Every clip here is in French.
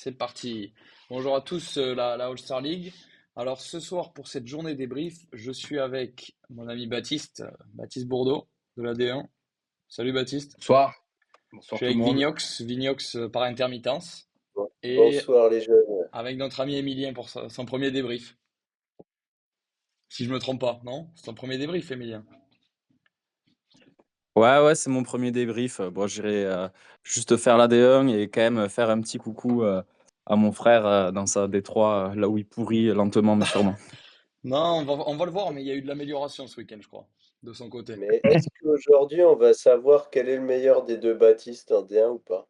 C'est parti. Bonjour à tous, la All-Star League. Alors ce soir, pour cette journée débrief, je suis avec mon ami Baptiste, Baptiste Bourdeau de la D1. Salut Baptiste. Bonsoir, Je bonsoir suis tout le avec monde. Vignox par intermittence. Et Bonsoir les jeunes. avec notre ami Emilien pour son premier débrief. Si je me trompe pas, non? C'est ton premier débrief, Emilien. Ouais, c'est mon premier débrief. Bon, j'irai juste faire la D1 et quand même faire un petit coucou à mon frère dans sa D3, là où il pourrit lentement mais sûrement. Non, on va le voir, mais il y a eu de l'amélioration ce week-end, je crois, de son côté. Mais est-ce qu'aujourd'hui on va savoir quel est le meilleur des deux Baptistes en D1 ou pas?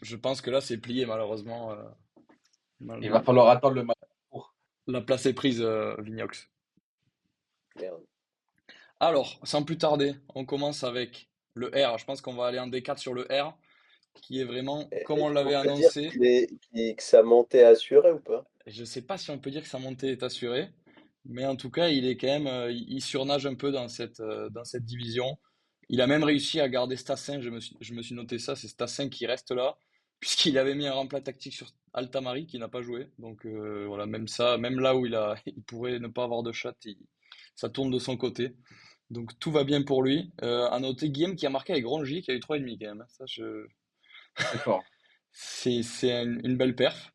Je pense que là, c'est plié, malheureusement. Il va falloir attendre le match pour. La place est prise, Vignox. Merde. Alors, sans plus tarder, on commence avec le R. Je pense qu'on va aller en D4 sur le R, qui est vraiment comme on Est-ce qu'on l'avait peut dire annoncé. que sa montée est assurée ou pas? Je ne sais pas si on peut dire que sa montée est assurée, mais en tout cas, il est quand même, il surnage un peu dans cette division. Il a même réussi à garder Stassin. Je me suis noté ça, c'est Stassin qui reste là, puisqu'il avait mis un remplai tactique sur Altamari qui n'a pas joué. Donc voilà, même ça, même là où il pourrait ne pas avoir de shot, ça tourne de son côté. Donc tout va bien pour lui. À noter Guillaume qui a marqué avec Rongi, qui a eu 3,5 quand même, hein. C'est fort. C'est une belle perf.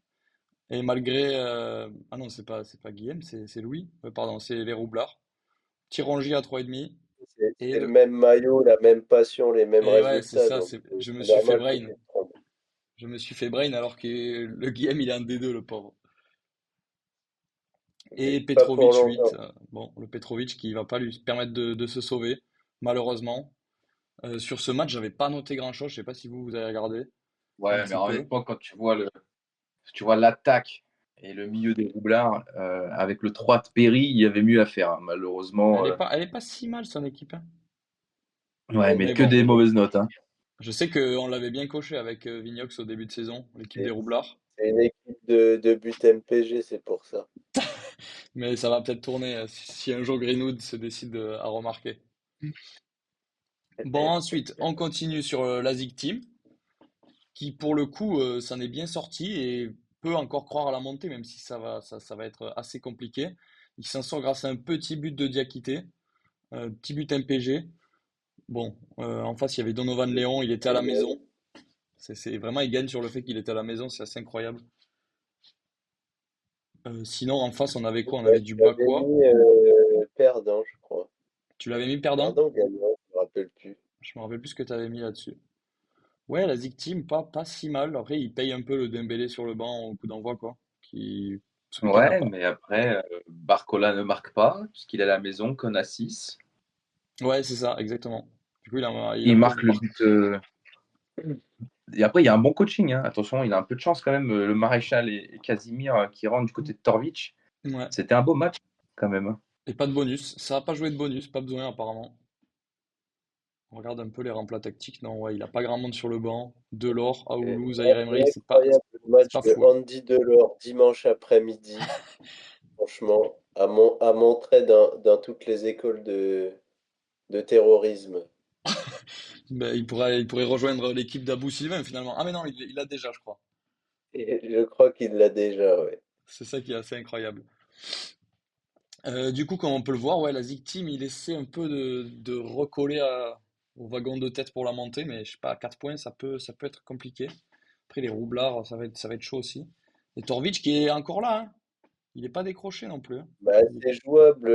Et malgré. Ah non, c'est pas Guillaume, c'est Louis. Pardon, c'est les Roublards. Petit Rongi à 3,5. Et C'est le le. même maillot, la même passion, les mêmes Et ouais, c'est résultats, ça. donc Je me c'est suis fait normal que brain. tu te trompes. Je me suis fait brain alors que le Guillaume, il est en D2, le pauvre. Et Mais pas pour Petrovic 8. longtemps. Bon, le Petrovic qui va pas lui permettre de se sauver, malheureusement. Sur ce match, j'avais pas noté grand-chose. Je sais pas si vous avez regardé un Ouais, mais petit peu. honnêtement, quand tu vois l'attaque et le milieu des roublards, avec le 3 de Perry, il y avait mieux à faire, hein. Malheureusement, Elle est pas si mal son équipe, hein. ouais, Ouais, mais Mais que bon, des mauvaises notes, hein. je sais qu'on l'avait bien coché avec Vignox au début de saison, l'équipe des c'est Roublards. c'est une équipe de but MPG, c'est pour ça. Mais ça va peut-être tourner si un jour Greenwood se décide à remarquer. Bon, ensuite, on continue sur la Zig Team, qui pour le coup s'en est bien sorti et peut encore croire à la montée, même si ça va être assez compliqué. Il s'en sort grâce à un petit but de Diakité, un petit but MPG. Bon, en face, il y avait Donovan Léon, il était à la maison. Vraiment, il gagne sur le fait qu'il était à la maison, c'est assez incroyable. Sinon, en face, on avait quoi? On Ouais, avait du tu avais Bakwa. mis perdant, je crois. Tu l'avais mis perdant? Perdant ou gagnant, je me rappelle plus. Je me rappelle plus ce que tu avais mis là-dessus. Ouais, la Zig Team, pas si mal. Après, il paye un peu le Dembélé sur le banc au coup d'envoi, quoi. Qui, ce week-end, n'a Ouais, pas. mais après, Barcola ne marque pas, puisqu'il est à la maison, qu'on a 6. Ouais, c'est ça, exactement. Du coup, il a Il pas marque le marqué. but. Et après, il y a un bon coaching, hein. Attention, il a un peu de chance quand même. Le Maréchal et Casimir qui rentrent du côté de Torwich. Ouais. C'était un beau match quand même, hein. Et pas de bonus. Ça a pas joué de bonus, pas besoin apparemment. On regarde un peu les remplats tactiques. Non, ouais, il a pas grand monde sur le banc. Delors, Aoulou, Zaïre Emery, Incroyable le c'est match pas de fou, hein. Andy Delors dimanche après-midi. Franchement, à montrer dans toutes les écoles de terrorisme. Ben, il pourrait rejoindre l'équipe d'Abou Sylvain finalement. Ah mais non, il l'a déjà, je crois. Et je crois qu'il l'a déjà, ouais. C'est ça qui est assez incroyable. Du coup, comme on peut le voir, ouais, la Zig Team, il essaie un peu de recoller au wagon de tête pour la montée, mais je sais pas, à 4 points, ça peut être compliqué. Après, les roublards, ça va être chaud aussi. Et Torvic qui est encore là, hein. Il n'est pas décroché non plus, hein. Bah, Il est- c'est jouable,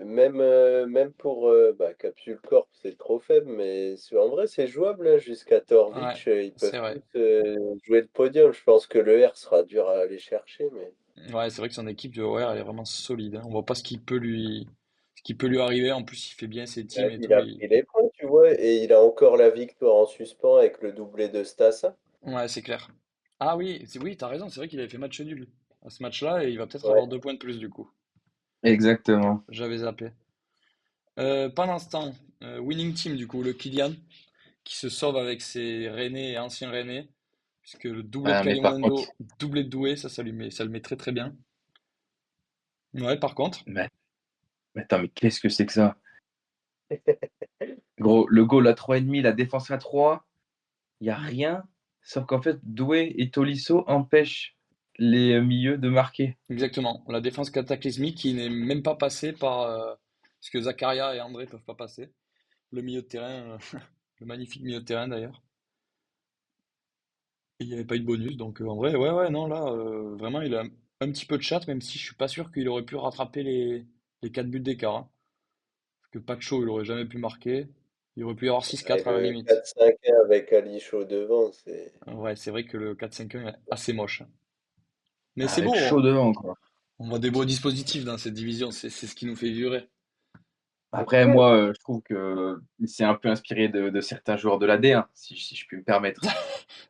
même pour Capsule Corp, c'est trop faible, mais en vrai, c'est jouable hein, jusqu'à Ouais, Torwich. Ils c'est peuvent vrai. tous jouer le podium. Je pense que le R sera dur à aller chercher, mais Ouais, c'est vrai que son équipe de OR, elle est vraiment solide, hein. On voit pas ce qui peut lui arriver. En plus, il fait bien ses teams et il tout. a pris les points, tu vois, et il a encore la victoire en suspens avec le doublé de Stas. Ouais, c'est clair. Ah oui, oui, t'as raison, c'est vrai qu'il avait fait match nul à ce match-là et il va peut-être Ouais. avoir 2 points de plus du coup. Exactement. J'avais zappé. Pendant ce temps, winning team du coup, le Kylian qui se sauve avec ses Rennais et anciens Rennais, puisque le doublé de Ah, mais par contre, Kalimundo, doublé de Doué, ça le met très très bien. Ouais, par contre, mais, mais attends, mais qu'est-ce que c'est que ça? Gros, le goal à 3,5, la défense à 3, il n'y a rien. sauf qu'en fait, Doué et Tolisso empêchent les milieux de marquer. Exactement. La défense cataclysmique qui n'est même pas passée par ce que Zakaria et André peuvent pas passer. Le milieu de terrain, le magnifique milieu de terrain d'ailleurs. Et il n'y avait pas eu de bonus, donc en vrai, ouais, ouais, non, là, vraiment, il a un petit peu de chat, même si je suis pas sûr qu'il aurait pu rattraper les 4 buts d'écart, hein. Parce que Pacho, il aurait jamais pu marquer. Il aurait pu y avoir Et 6-4 à la le limite. 4-5-1 avec Ali Chaud devant, c'est. Ouais, c'est vrai que le 4-5-1 est assez moche. Mais c'est Avec beau, chaud hein. devant, quoi. On voit des beaux dispositifs dans cette division, c'est ce qui nous fait vibrer. Après, moi, je trouve que c'est un peu inspiré de certains joueurs de la D1, si je puis me permettre.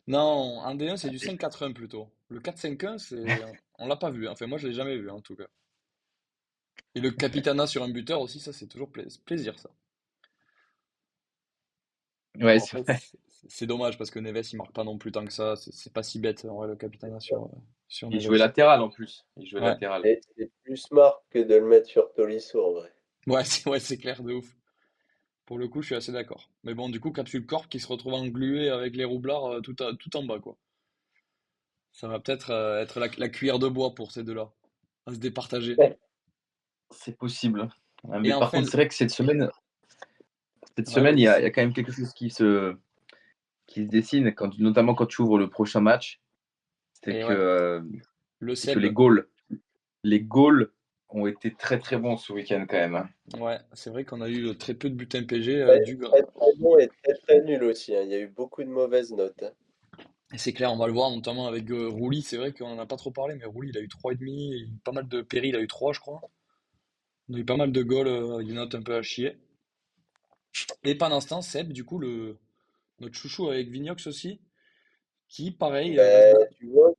Non, en D1, c'est du 5-4-1 plutôt. Le 4-5-1, on l'a pas vu, hein. Enfin, moi, je l'ai jamais vu, en tout cas. Et le Capitana sur un buteur aussi, ça, c'est toujours plaisir, ça. Ouais, Bon, c'est après, vrai. c'est dommage parce que Neves, il marque pas non plus tant que ça. C'est pas si bête, en vrai, le Capitana sur Il jouait Neves. latéral en plus. Il jouait Ouais, latéral. Et c'est plus smart que de le mettre sur Tolisso en vrai. ouais, c'est clair de ouf. Pour le coup, je suis assez d'accord. Mais bon, du coup, Capsule Corp qui se retrouve englué avec les roublards tout en bas, quoi. Ça va peut-être être la cuillère de bois pour ces deux-là, à se départager. C'est possible. Ouais, Et mais par enfin, contre, c'est vrai que cette ouais, semaine, il y vas-y. a, il y a quand même quelque chose qui se dessine, notamment quand tu ouvres le prochain match. C'est Et que, ouais, euh, le c'est que Seb. les goals ont été très très bons ce week-end quand même, hein. Ouais, c'est vrai qu'on a eu très peu de buts MPG Très, du gars. très, très bon et très très nul aussi, hein. Il y a eu beaucoup de mauvaises notes, hein. Et c'est clair, on va le voir notamment avec Rouli. C'est vrai qu'on en a pas trop parlé, mais Rouli, il a eu 3,5. Pas mal de Perry, il a eu 3, je crois. On a eu pas mal de goals, avec des notes un peu à chier. Et pendant ce temps, Seb, du coup, notre chouchou avec Vignox aussi, qui, pareil, reste. Ben, tu vois,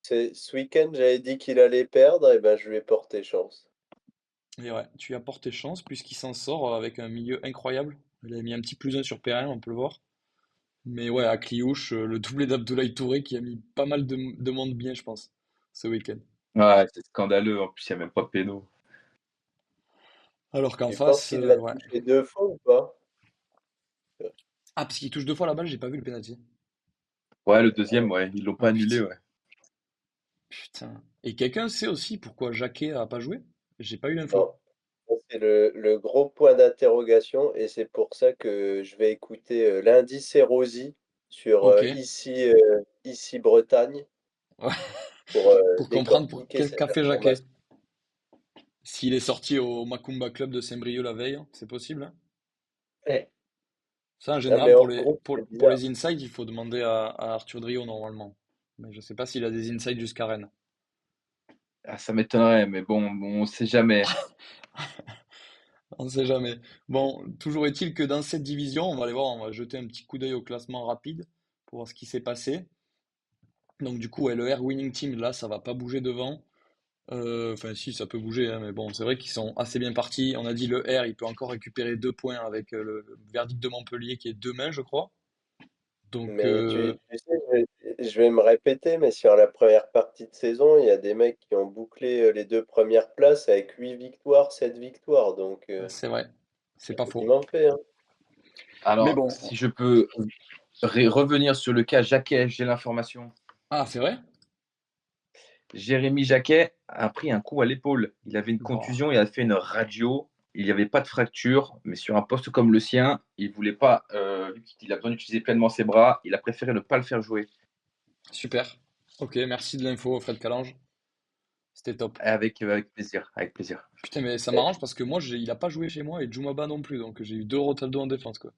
ce week-end j'avais dit qu'il allait perdre, et ben je lui ai porté chance. Et ouais, tu lui as porté chance puisqu'il s'en sort avec un milieu incroyable. Il a mis un petit plus un sur Perrin, on peut le voir. Mais ouais, à Cliouche, le doublé d'Abdoulaye Touré qui a mis pas mal de monde bien, je pense, ce week-end. Ouais, c'est scandaleux. En plus, il n'y a même pas péno. Alors qu'en Tu penses face, qu'il l'a ouais. touché deux fois ou pas? Ah, parce qu'il touche 2 fois la balle, j'ai pas vu le penalty. Ouais, le deuxième, ouais, ils l'ont pas Ah annulé, putain, ouais. putain. Et quelqu'un sait aussi pourquoi Jacquet a pas joué? J'ai pas eu l'info. Non. Ça, c'est le gros point d'interrogation et c'est pour ça que je vais écouter lundi c'est Rosie sur Ok. ici Bretagne Ouais. pour Pour comprendre pour décortiquer quel cette café Jacquet. information. S'il est sorti au Macumba Club de Saint-Brieuc la veille, hein, c'est possible, hein. Ouais. Ça, en Non général, mais hors groupe, c'est pour bizarre. les insides, il faut demander à Arthur Drio normalement. Mais je sais pas s'il a des insides jusqu'à Rennes. Ah, ça m'étonnerait, mais bon, on sait jamais. On ne sait jamais. Bon, toujours est-il que dans cette division, on va aller voir, on va jeter un petit coup d'œil au classement rapide pour voir ce qui s'est passé. Donc du coup, ouais, le R Winning Team, là, ça va pas bouger devant. Enfin, si, ça peut bouger, hein, mais bon, c'est vrai qu'ils sont assez bien partis. On a dit le R, il peut encore récupérer 2 points avec le verdict de Montpellier qui est demain, je crois. Donc, Mais tu sais, je vais me répéter, mais sur la première partie de saison, il y a des mecs qui ont bouclé les deux premières places avec 8 victoires, 7 victoires, donc c'est vrai, c'est pas faux. quasiment fait, hein. Mais Alors, bon, si je peux revenir sur le cas Jacquet, j'ai l'information. ah, c'est vrai? Jérémy Jacquet a pris un coup à l'épaule. Il avait une Bon, contusion, il a fait une radio. Il n'y avait pas de fracture, mais sur un poste comme le sien, il voulait pas, vu qu'il a besoin d'utiliser pleinement ses bras, il a préféré ne pas le faire jouer. super. Ok, merci de l'info, Fred Calange. C'était top. Avec plaisir, avec plaisir. Putain, mais ça Et m'arrange parce que moi, il a pas joué chez moi et Djoumaba non plus, donc j'ai eu 2 Rotaldo en défense, quoi.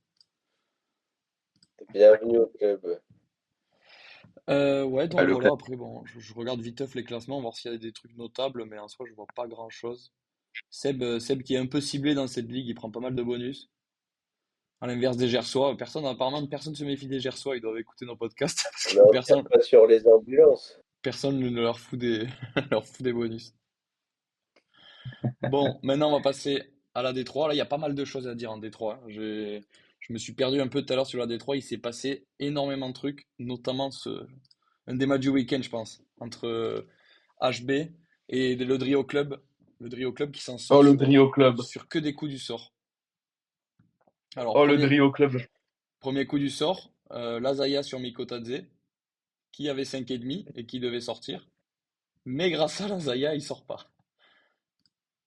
bienvenue au club. Ouais, Ah, donc le voilà, club. après, bon, je regarde viteuf les classements, voir s'il y a des trucs notables, mais en soi, je vois pas grand-chose. Seb qui est un peu ciblé dans cette ligue, il prend pas mal de bonus. À l'inverse des Gersois, apparemment, personne se méfie des Gersois, ils doivent écouter nos podcasts, parce que Non, tire pas sur les ambulances. personne ne leur fout leur fout des bonus. Bon, maintenant, on va passer à la D3. Là, il y a pas mal de choses à dire en D3, hein. Je me suis perdu un peu tout à l'heure sur la D3, il s'est passé énormément de trucs, notamment un des matchs du week-end, je pense, entre HB et le Drio Club. Le Drio Club qui s'en Oh, sort le Drio Club. sur que des coups du sort. Alors, Oh, le Drio Club. premier coup du sort, Lazaya sur Mikotadze. qui avait 5,5 et qui devait sortir. Mais grâce à la Zaya, il sort pas.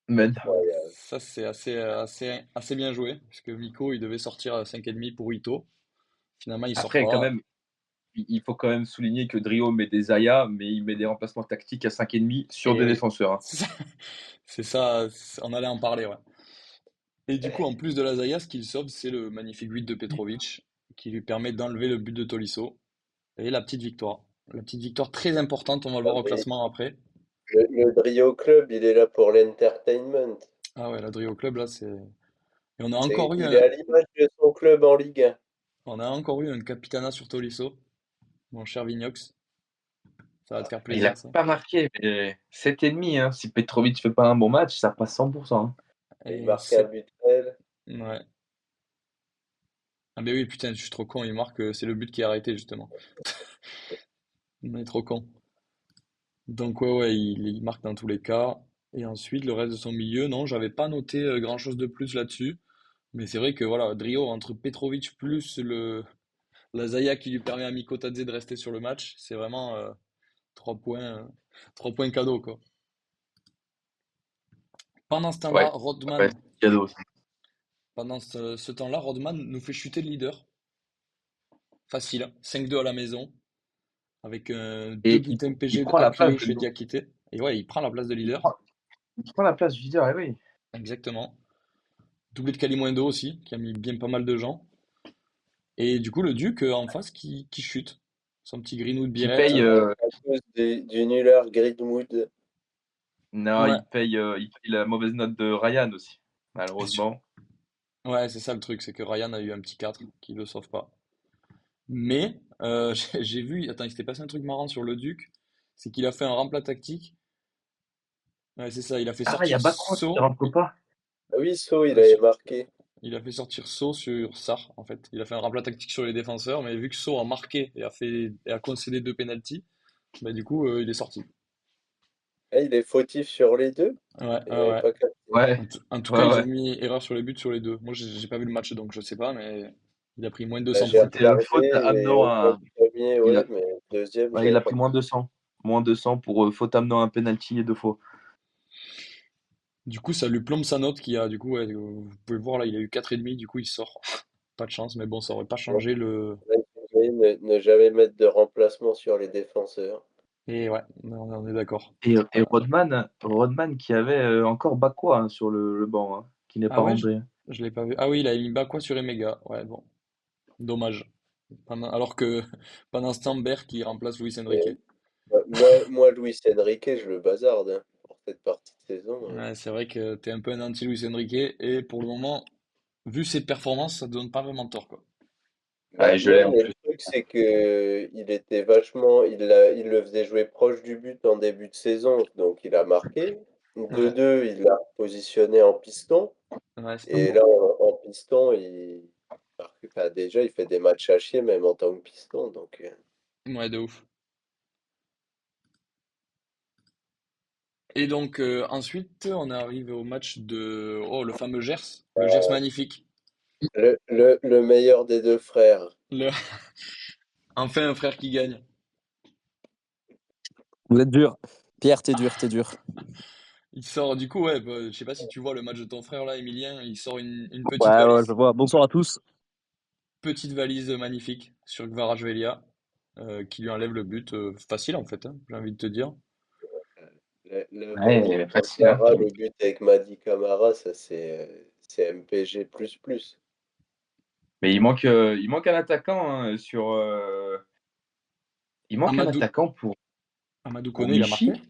Mais Ça, c'est assez bien joué, puisque Miko, il devait sortir à 5,5 pour Ito. Finalement, il sort après, quand pas. même, il faut quand même souligner que Drio met des Zaya, mais il met des remplacements tactiques à 5,5 sur Et des oui, défenseurs. Hein. c'est ça, on allait en parler, ouais. Et du coup, en plus de la Zaya, ce qu'il sauve, c'est le magnifique but de Petrovic, qui lui permet d'enlever le but de Tolisso. Et la petite victoire. La petite victoire très importante, on va le Ah, voir au mais classement après. le Drio Club, il est là pour l'entertainment. Ah ouais, la Drio Club, là, c'est... Et Il est à l'image de son club en Ligue 1. on a encore eu un capitana sur Tolisso, mon cher Vignox. Ça va te faire Il n'a plaisir, ça. pas marqué, mais 7,5. Hein. Si Petrovic fait pas un bon match, ça passe 100%. Hein. Il Et marque un but réel. Ouais. Ah ben oui, putain, je suis trop con, il marque, c'est le but qui est arrêté, justement. On est trop con. Donc ouais, il marque dans tous les cas. Et ensuite, le reste de son milieu, non, j'avais pas noté grand-chose de plus là-dessus. Mais c'est vrai que voilà, Drio, entre Petrovic plus la Zaya qui lui permet à Miko Tadze de rester sur le match, c'est vraiment 3 points, 3 points cadeaux, quoi. Pendant ce temps-là, Ouais, ouais, Rodman, c'est cadeau. Ça. pendant ce temps-là, Rodman nous fait chuter le leader. Facile, hein. 5-2 à la maison, avec deux Et buts il MPG prend à la place clé chez Diakité. Et ouais, il prend la place de il leader. prend, il prend la place du leader, eh oui. Exactement. Doublé de Kalimundo aussi, qui a mis bien pas mal de gens. Et du coup, le Duc en face qui chute. Son petit Greenwood Qui Birette. paye, À cause du nuller Greenwood. non, Ouais. il paye la mauvaise note de Ryan aussi, Et su- malheureusement. Ouais, c'est ça le truc, c'est que Ryan a eu un petit 4 qui le sauve pas. Mais j'ai vu, attends, il s'était passé un truc marrant sur le Duc, c'est qu'il a fait un remplat tactique. Ouais, c'est ça, il a fait Ah, il y a sortir Bacro qui So, rentre pas. Ah oui, So, il euh, avait sur- marqué. il a fait sortir So sur Sarr en fait. Il a fait un remplat tactique sur les défenseurs, mais vu que So a marqué et a concédé 2 pénaltys, bah du coup il est sorti. Ah, il est fautif sur les deux. Ouais, Et ouais, j'avais ouais. pas capté. Ouais, En tout cas, ouais, ils ont ouais. mis erreur sur les buts sur les deux. Moi, j'ai pas vu le match, donc je sais pas, mais il a pris moins de deux Là, cents j'ai points. C'était faute regardé et amenant autant un. le premier, Il ouais, a, mais le deuxième, ouais, il j'avais a pas pris capté. moins 200. Moins 200 pour faute amenant un penalty et deux fois. Du coup, ça lui plombe sa note qui a, du coup, ouais, vous pouvez le voir là, il a eu 4,5, du coup, il sort. Pas de chance, mais bon, ça aurait pas Donc, changé le. ne jamais mettre de remplacement sur les défenseurs. Et ouais, on est d'accord. Et Rodman qui avait encore Bakwa hein, sur le banc, hein, qui n'est Ah pas ouais, rentré. je l'ai pas vu. Ah oui, il a mis Bakwa sur Emega. Ouais, bon, dommage. Alors que pendant ce temps, Bert qui remplace Luis Enrique. Et moi, Luis Enrique, je le bazarde hein, pour cette partie de saison. Ouais, c'est vrai que t'es un peu un anti-Luis Enrique, et pour le moment, vu ses performances, ça te donne pas vraiment tort, quoi. Bah, Ouais, je l'ai non, en mais le plus. truc, c'est que il était vachement. Il le faisait jouer proche du but en début de saison, donc il a marqué. Ouais, 2-2, il l'a positionné en piston. ouais, c'est pas Et faux. là, en piston, il marque. Bah, déjà, il fait des matchs à chier, même en tant que piston. Donc, Ouais, de ouf. Et donc ensuite, on arrive au match de le fameux Gers, le Gers magnifique. le meilleur des deux frères. Le... Enfin un frère qui gagne. Vous êtes dur. Pierre, t'es dur, t'es dur. Il sort du coup, ouais, bah, je sais pas si tu vois le match de ton frère là, Emilien, il sort une petite Ouais, ouais, je valise. vois. Bonsoir à tous. Petite valise magnifique sur Kvaratskhelia, qui lui enlève le but facile en fait, hein, j'ai envie de te dire. La valise Ouais, de facile. Hein. Camara, le but avec Madi Camara, ça c'est MPG++. Mais il manque un attaquant hein, sur. Il manque un Amadou, attaquant Amadou pour Koné, il a marqué? Michi.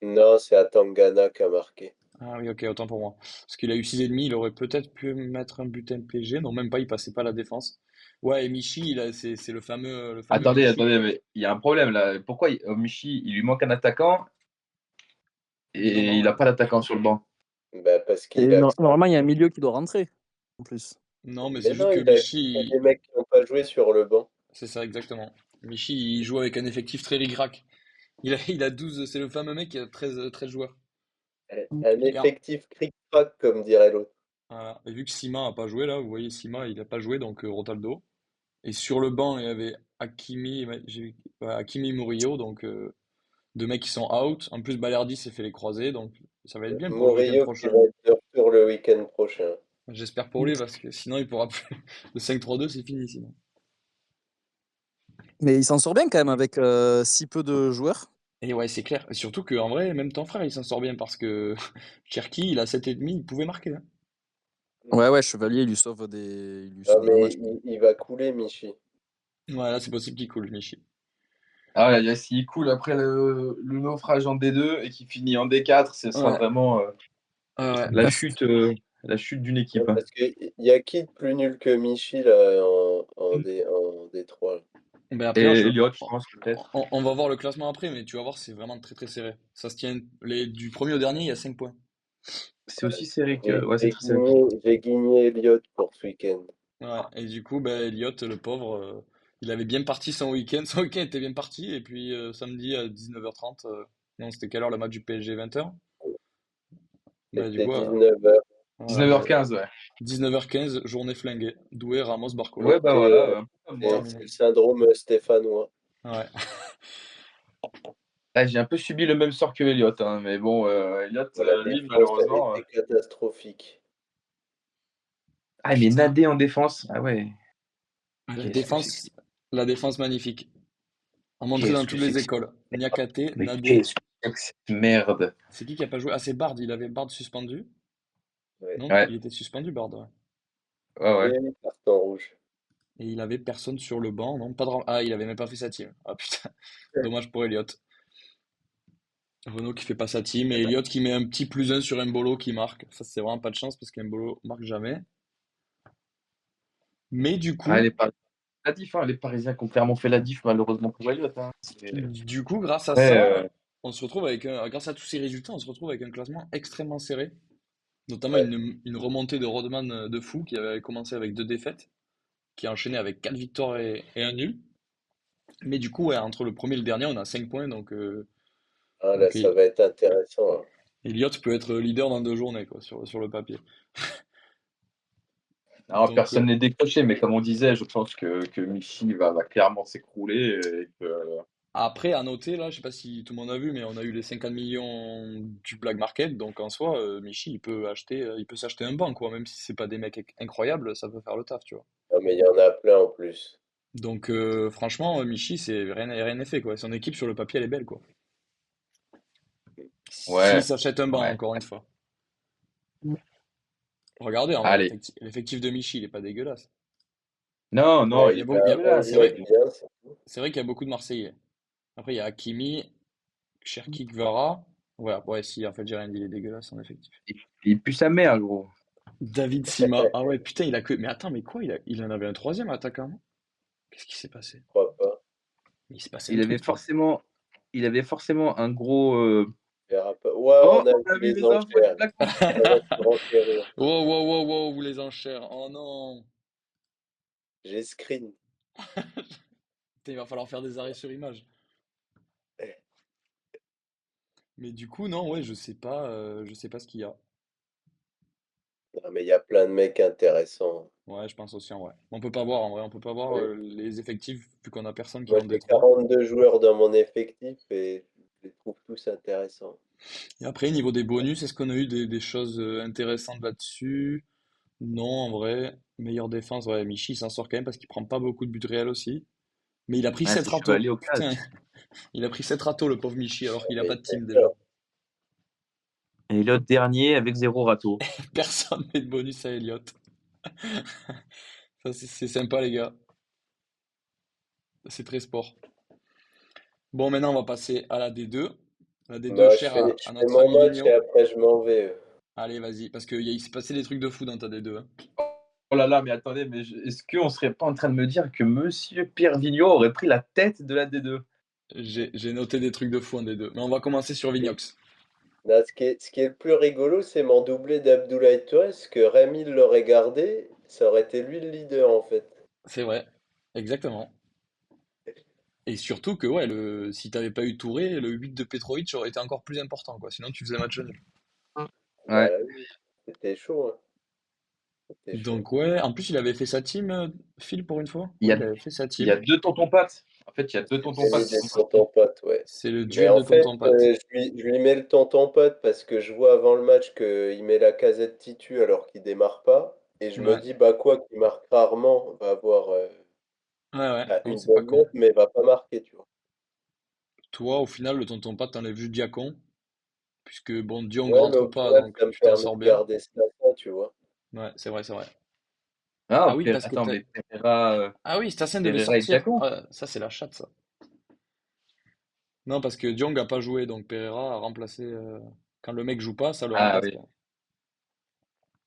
Non, c'est Atangana qui a marqué. Ah oui, ok, autant pour moi. Parce qu'il a eu 6,5, il aurait peut-être pu mettre un but MPG. Non, même pas, il passait pas la défense. Ouais, et Michi, c'est le fameux Attendez, Michi, attendez, quoi. mais il y a un problème là. Pourquoi Michi, il lui manque un attaquant Non, et il non, n'a pas d'attaquant sur le banc? Bah, parce Et qu'il a. normalement, il y a un milieu qui doit rentrer, en plus. non, mais Mais c'est juste non, que il a que des Michi, mecs qui n'ont pas joué sur le banc. c'est ça exactement. Michi, il joue avec un effectif très ric-rac. Il a 12, c'est le fameux mec qui a 13 joueurs. Un Et, en- effectif cric-crac, comme dirait l'autre. voilà. Et vu que Sima a pas joué là, vous voyez, Sima, il a pas joué, donc Rotaldo. Et sur le banc, il y avait Hakimi Murillo, donc deux mecs qui sont out. En plus, Balerdi s'est fait les croisés, donc ça va être bien pour le week-end Murillo qui prochain. va être de retour le week-end prochain. J'espère pour lui, parce que sinon, il pourra plus. Le 5-3-2, c'est fini sinon. Mais il s'en sort bien quand même avec si peu de joueurs. Et ouais, c'est clair. Et surtout qu'en vrai, même ton frère, il s'en sort bien parce que Cherki, il a 7,5, il pouvait marquer, hein. Ouais, Chevalier, il lui Non, sauve un mais match. il va couler, Michi. Ouais, là, c'est possible qu'il coule, Michi. Ah, s'il coule après le naufrage en D2 et qu'il finit en D4, ce sera Ouais, vraiment ouais. la chute d'une équipe, Ouais, hein. parce qu'il y a qui de plus nul que Michi là, en D3 là. Ben après, Et Elliott, je pense, peut-être. on va voir le classement après, mais tu vas voir, c'est vraiment très très serré. Ça se tient, du premier au dernier, il y a 5 points. C'est aussi serré que. J'ai Ouais, c'est j'ai très serré. guigné Elliott pour ce week-end. Ouais, et du coup, ben, Elliot, le pauvre, il avait bien parti son week-end. Son week-end était bien parti, et puis samedi à 19h30, non, c'était quelle heure le match du PSG? 20h? Ben, du C'était coup, 19h. voilà, ben, 19h15, ouais. 19h15, journée flinguée. Doué, Ramos, Barcola. Ouais, bah voilà, un peu comme moi. C'est Terminé. le syndrome stéphanois. Ouais. Là, j'ai un peu subi le même sort que Elliott, hein, mais bon, Elliott, La lui, défense, elle malheureusement. était catastrophique. Ah, mais Putain. Nadé en défense. Ah ouais. La Qu'est-ce que c'est que défense, la défense magnifique. À montrer dans qu'est-ce toutes que c'est les que écoles. Niakate, mais Nadé. qu'est-ce que c'est que cette merde? C'est qui a pas joué? Ah, c'est Bard. Il avait Bard suspendu? Ouais. Non? Ouais, Il était suspendu, Bard, ouais. ouais. Et carton rouge. Et il avait personne sur le banc, non? Pas de... Ah, il avait même pas fait sa team. Ah putain, dommage pour Elliot. Renault qui fait pas sa team et Elliot qui met un petit +1 sur Mbolo qui marque. Ça, c'est vraiment pas de chance parce qu'Mbolo marque jamais. Mais du Ah, coup, la diff, hein, les Parisiens qui ont clairement fait la diff, malheureusement pour Elliott, hein. grâce à Ouais, ça, on se retrouve grâce à tous ces résultats, on se retrouve avec un classement extrêmement serré. Notamment Ouais. une remontée de Rodman de fou qui avait commencé avec 2 défaites, qui a enchaîné avec 4 victoires et un nul. Mais du coup, ouais, entre le premier et le dernier, on a 5 points. Ah, là, Donc ça va être intéressant, hein. Elliott peut être leader dans 2 journées, quoi, sur le papier. non, Donc, personne n'est décroché, mais comme on disait, je pense que Michi va clairement s'écrouler et que, après, à noter, là, je sais pas si tout le monde a vu, mais on a eu les 50 millions du Black Market. Donc, en soi, Michi, il peut s'acheter un banc, quoi. Même si c'est pas des mecs incroyables, ça peut faire le taf, tu vois. Non, mais il y en a plein en plus. Donc, franchement, Michi, c'est rien n'est fait, quoi. Son équipe, sur le papier, elle est belle, quoi. S'il ouais, s'achète un banc, ouais. encore une fois. Regardez, en vrai, Allez. l'effectif de Michi, il est pas dégueulasse. Non, non, Ouais, il est il pas a dégueulasse. 11 C'est mecs vrai, bien, c'est tout. c'est vrai qu'il y a beaucoup de Marseillais. Après, il y a Hakimi, Cherki, Kvara. Ouais, ouais, si, en fait, j'ai rien dit, il est dégueulasse, en effectif. Il pue sa mère, gros. David Sima. Ah ouais, putain, il a que. Mais attends, mais quoi? Il en avait un troisième attaquant, non? Qu'est-ce qui s'est passé? Je crois pas. Il s'est passé un Il avait truc, toi. forcément, il avait forcément un gros. On verra pas. Ouais, Oh, on a on a vu vu les les infos du enchères. Black Market. Ça va se renchérir. Wow, wow, wow, wow, vous les enchères. Oh non. J'ai screen. Putain, il va falloir faire des arrêts sur image. Mais du coup, non, ouais, je sais pas ce qu'il y a. Non, mais il y a plein de mecs intéressants. Ouais, je pense aussi en vrai. On peut pas voir en vrai, on peut pas voir Oui. les effectifs vu qu'on a personne qui est Moi, en j'ai D3. 42 joueurs dans mon effectif et je les trouve tous intéressants. Et après, niveau des bonus, est-ce qu'on a eu des choses intéressantes là-dessus? Non, en vrai. Meilleure défense, ouais, Michi, il s'en sort quand même parce qu'il prend pas beaucoup de buts réels aussi. Mais il a pris Ah, 7 c'est râteaux. Chevalier au Putain, casque. il a pris 7 râteaux, le pauvre Michi, alors qu'il a Mais pas de c'est team déjà. peur. Et l'autre dernier avec 0 râteau. Personne met de bonus à Elliott. Ça, c'est sympa, les gars. C'est très sport. Bon, maintenant, on va passer à la D2. La D2 Bah, chère je à fais notre mon ami match et Vigno. après je m'en vais. Allez, vas-y, parce qu'il s'est passé des trucs de fou dans ta D2, hein. Oh là là, mais attendez, mais est-ce qu'on serait pas en train de me dire que Monsieur Pierre Vigneault aurait pris la tête de la D2? J'ai noté des trucs de fou en D2. Mais on va commencer sur Vignox. Là, ce qui est le plus rigolo, c'est mon doublé d'Abdoulaye Touré, parce que Rémi l'aurait gardé, ça aurait été lui le leader en fait. C'est vrai, exactement. Et surtout que, ouais, si t'avais pas eu Touré, le 8 de Petrovic aurait été encore plus important, quoi. Sinon, tu faisais match nul. Ouais. Bah oui, c'était chaud, hein. C'était chouette. Donc ouais, en plus il avait fait sa team, Phil, pour une fois. Il y Ouais, a, il avait fait sa il y a team. 2 tontons-pâtes. En fait, il y a deux J'ai mis tontons-pâtes. des tontons-potes, ouais. C'est le Mais duel en de fait, tonton Pat. je lui mets le tonton-pote parce que je vois avant le match qu'il met la casette titu alors qu'il démarre pas. Et je me Ouais, dis, bah quoi, qu'il marque rarement, va avoir ouais, ouais, non, une c'est pas bonne con. note, mais va pas marquer, tu vois. Toi, au final, le tonton Pat, t'enlèves juste Diacon, puisque bon, Diong Ouais, mais rentre au pas, final, donc ça me tu t'en permet sors de bien. garder Stafa, tu vois. Ouais, c'est vrai, c'est vrai. Ah, Ah oui, parce que attends, t'as... mais Pereira, Ah oui, Stassen devait Pereira et sortir. Diacon. Ah, ça, c'est la chatte, ça. Non, parce que Diong a pas joué, donc Pereira a remplacé. Quand le mec joue pas, ça le Ah remplace, oui, quoi.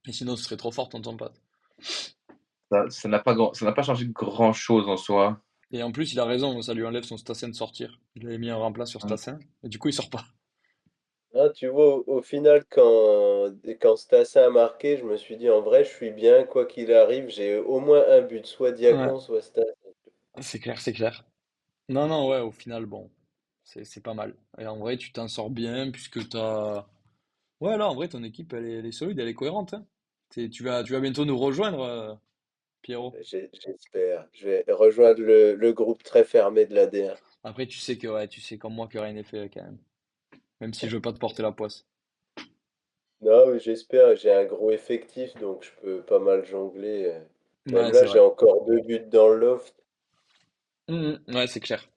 Et sinon, ce serait trop fort, tonton Pat. ça n'a pas changé grand-chose en soi. Et en plus, il a raison, ça lui enlève son Stassen de sortir. Il avait mis un remplace sur Hum. Stassen, et du coup, il sort pas. Ah, tu vois, au final, quand Stassa a marqué, je me suis dit, en vrai, je suis bien, quoi qu'il arrive, j'ai au moins un but, soit Ouais, Diacon, soit Stassa. c'est clair, c'est clair. Non, non, ouais, au final, bon, c'est pas mal. Et en vrai, tu t'en sors bien, puisque t'as. Ouais, là, en vrai, ton équipe, elle est solide, elle est cohérente, hein. Tu vas bientôt nous rejoindre, Pierrot. J'espère. Je vais rejoindre le groupe très fermé de l'AD1. Après, tu sais que, ouais, tu sais comme moi que rien n'est fait, quand même. Même si je veux pas te porter la poisse. Non, mais j'espère, j'ai un gros effectif, donc je peux pas mal jongler. Même Ouais, là, c'est j'ai vrai. encore 2 buts dans le loft. Ouais, c'est clair.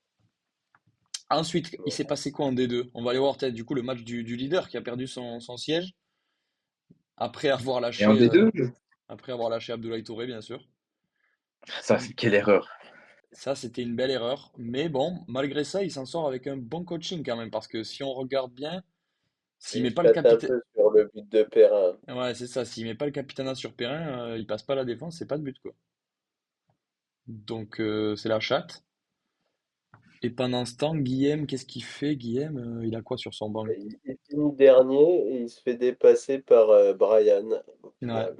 Ensuite, il s'est passé quoi en D2? On va aller voir peut-être du coup le match du leader qui a perdu son siège après avoir Et en lâché, D2, Abdoulaye Touré, bien sûr. ça, quelle erreur. Ça, c'était une belle erreur. Mais bon, malgré ça, il s'en sort avec un bon coaching quand même. Parce que si on regarde bien, s'il Et met il pas le tâte un capitaine. peu sur le but de Perrin. Ouais, c'est ça. S'il met pas le capitanat sur Perrin, il passe pas la défense, c'est pas de but, quoi. Donc, c'est la chatte. Et pendant ce temps, Guillaume, qu'est-ce qu'il fait? Guillaume, il a quoi sur son banc, lui? Il finit dernier et il se fait dépasser par Brian au Ouais. final.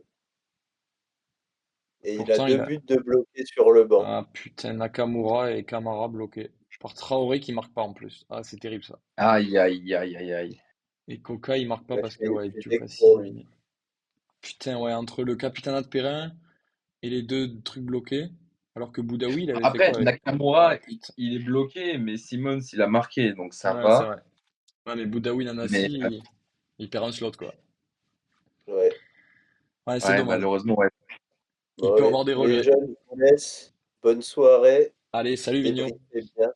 Et il a Pourtant, deux il a. buts de bloqués sur le banc. Ah putain, Nakamura et Kamara bloqués. Je pars Traoré qui marque pas en plus. Ah, c'est terrible ça. Aïe, aïe, aïe, aïe, aïe. Et Coca, il marque pas Ouais, parce que, ouais, je fais dès que pour lui. Dufassi. Putain, ouais, entre le capitanat de Perrin et les deux trucs bloqués. Alors que Boudaoui, il avait fait Après, quoi avec. Nakamura, Putain. il est bloqué, mais Simmons, il a marqué, donc ça Ouais, c'est va. vrai. Ouais, mais Boudaoui, Mais Nanasi, il perd un slot, quoi. Ouais. Ouais, c'est ouais, dommage. malheureusement, ouais. Il peut Bon, avoir des les regrets. jeunes, je vous laisse. Bonne soirée. Allez, salut Vigno. Débriefez bien.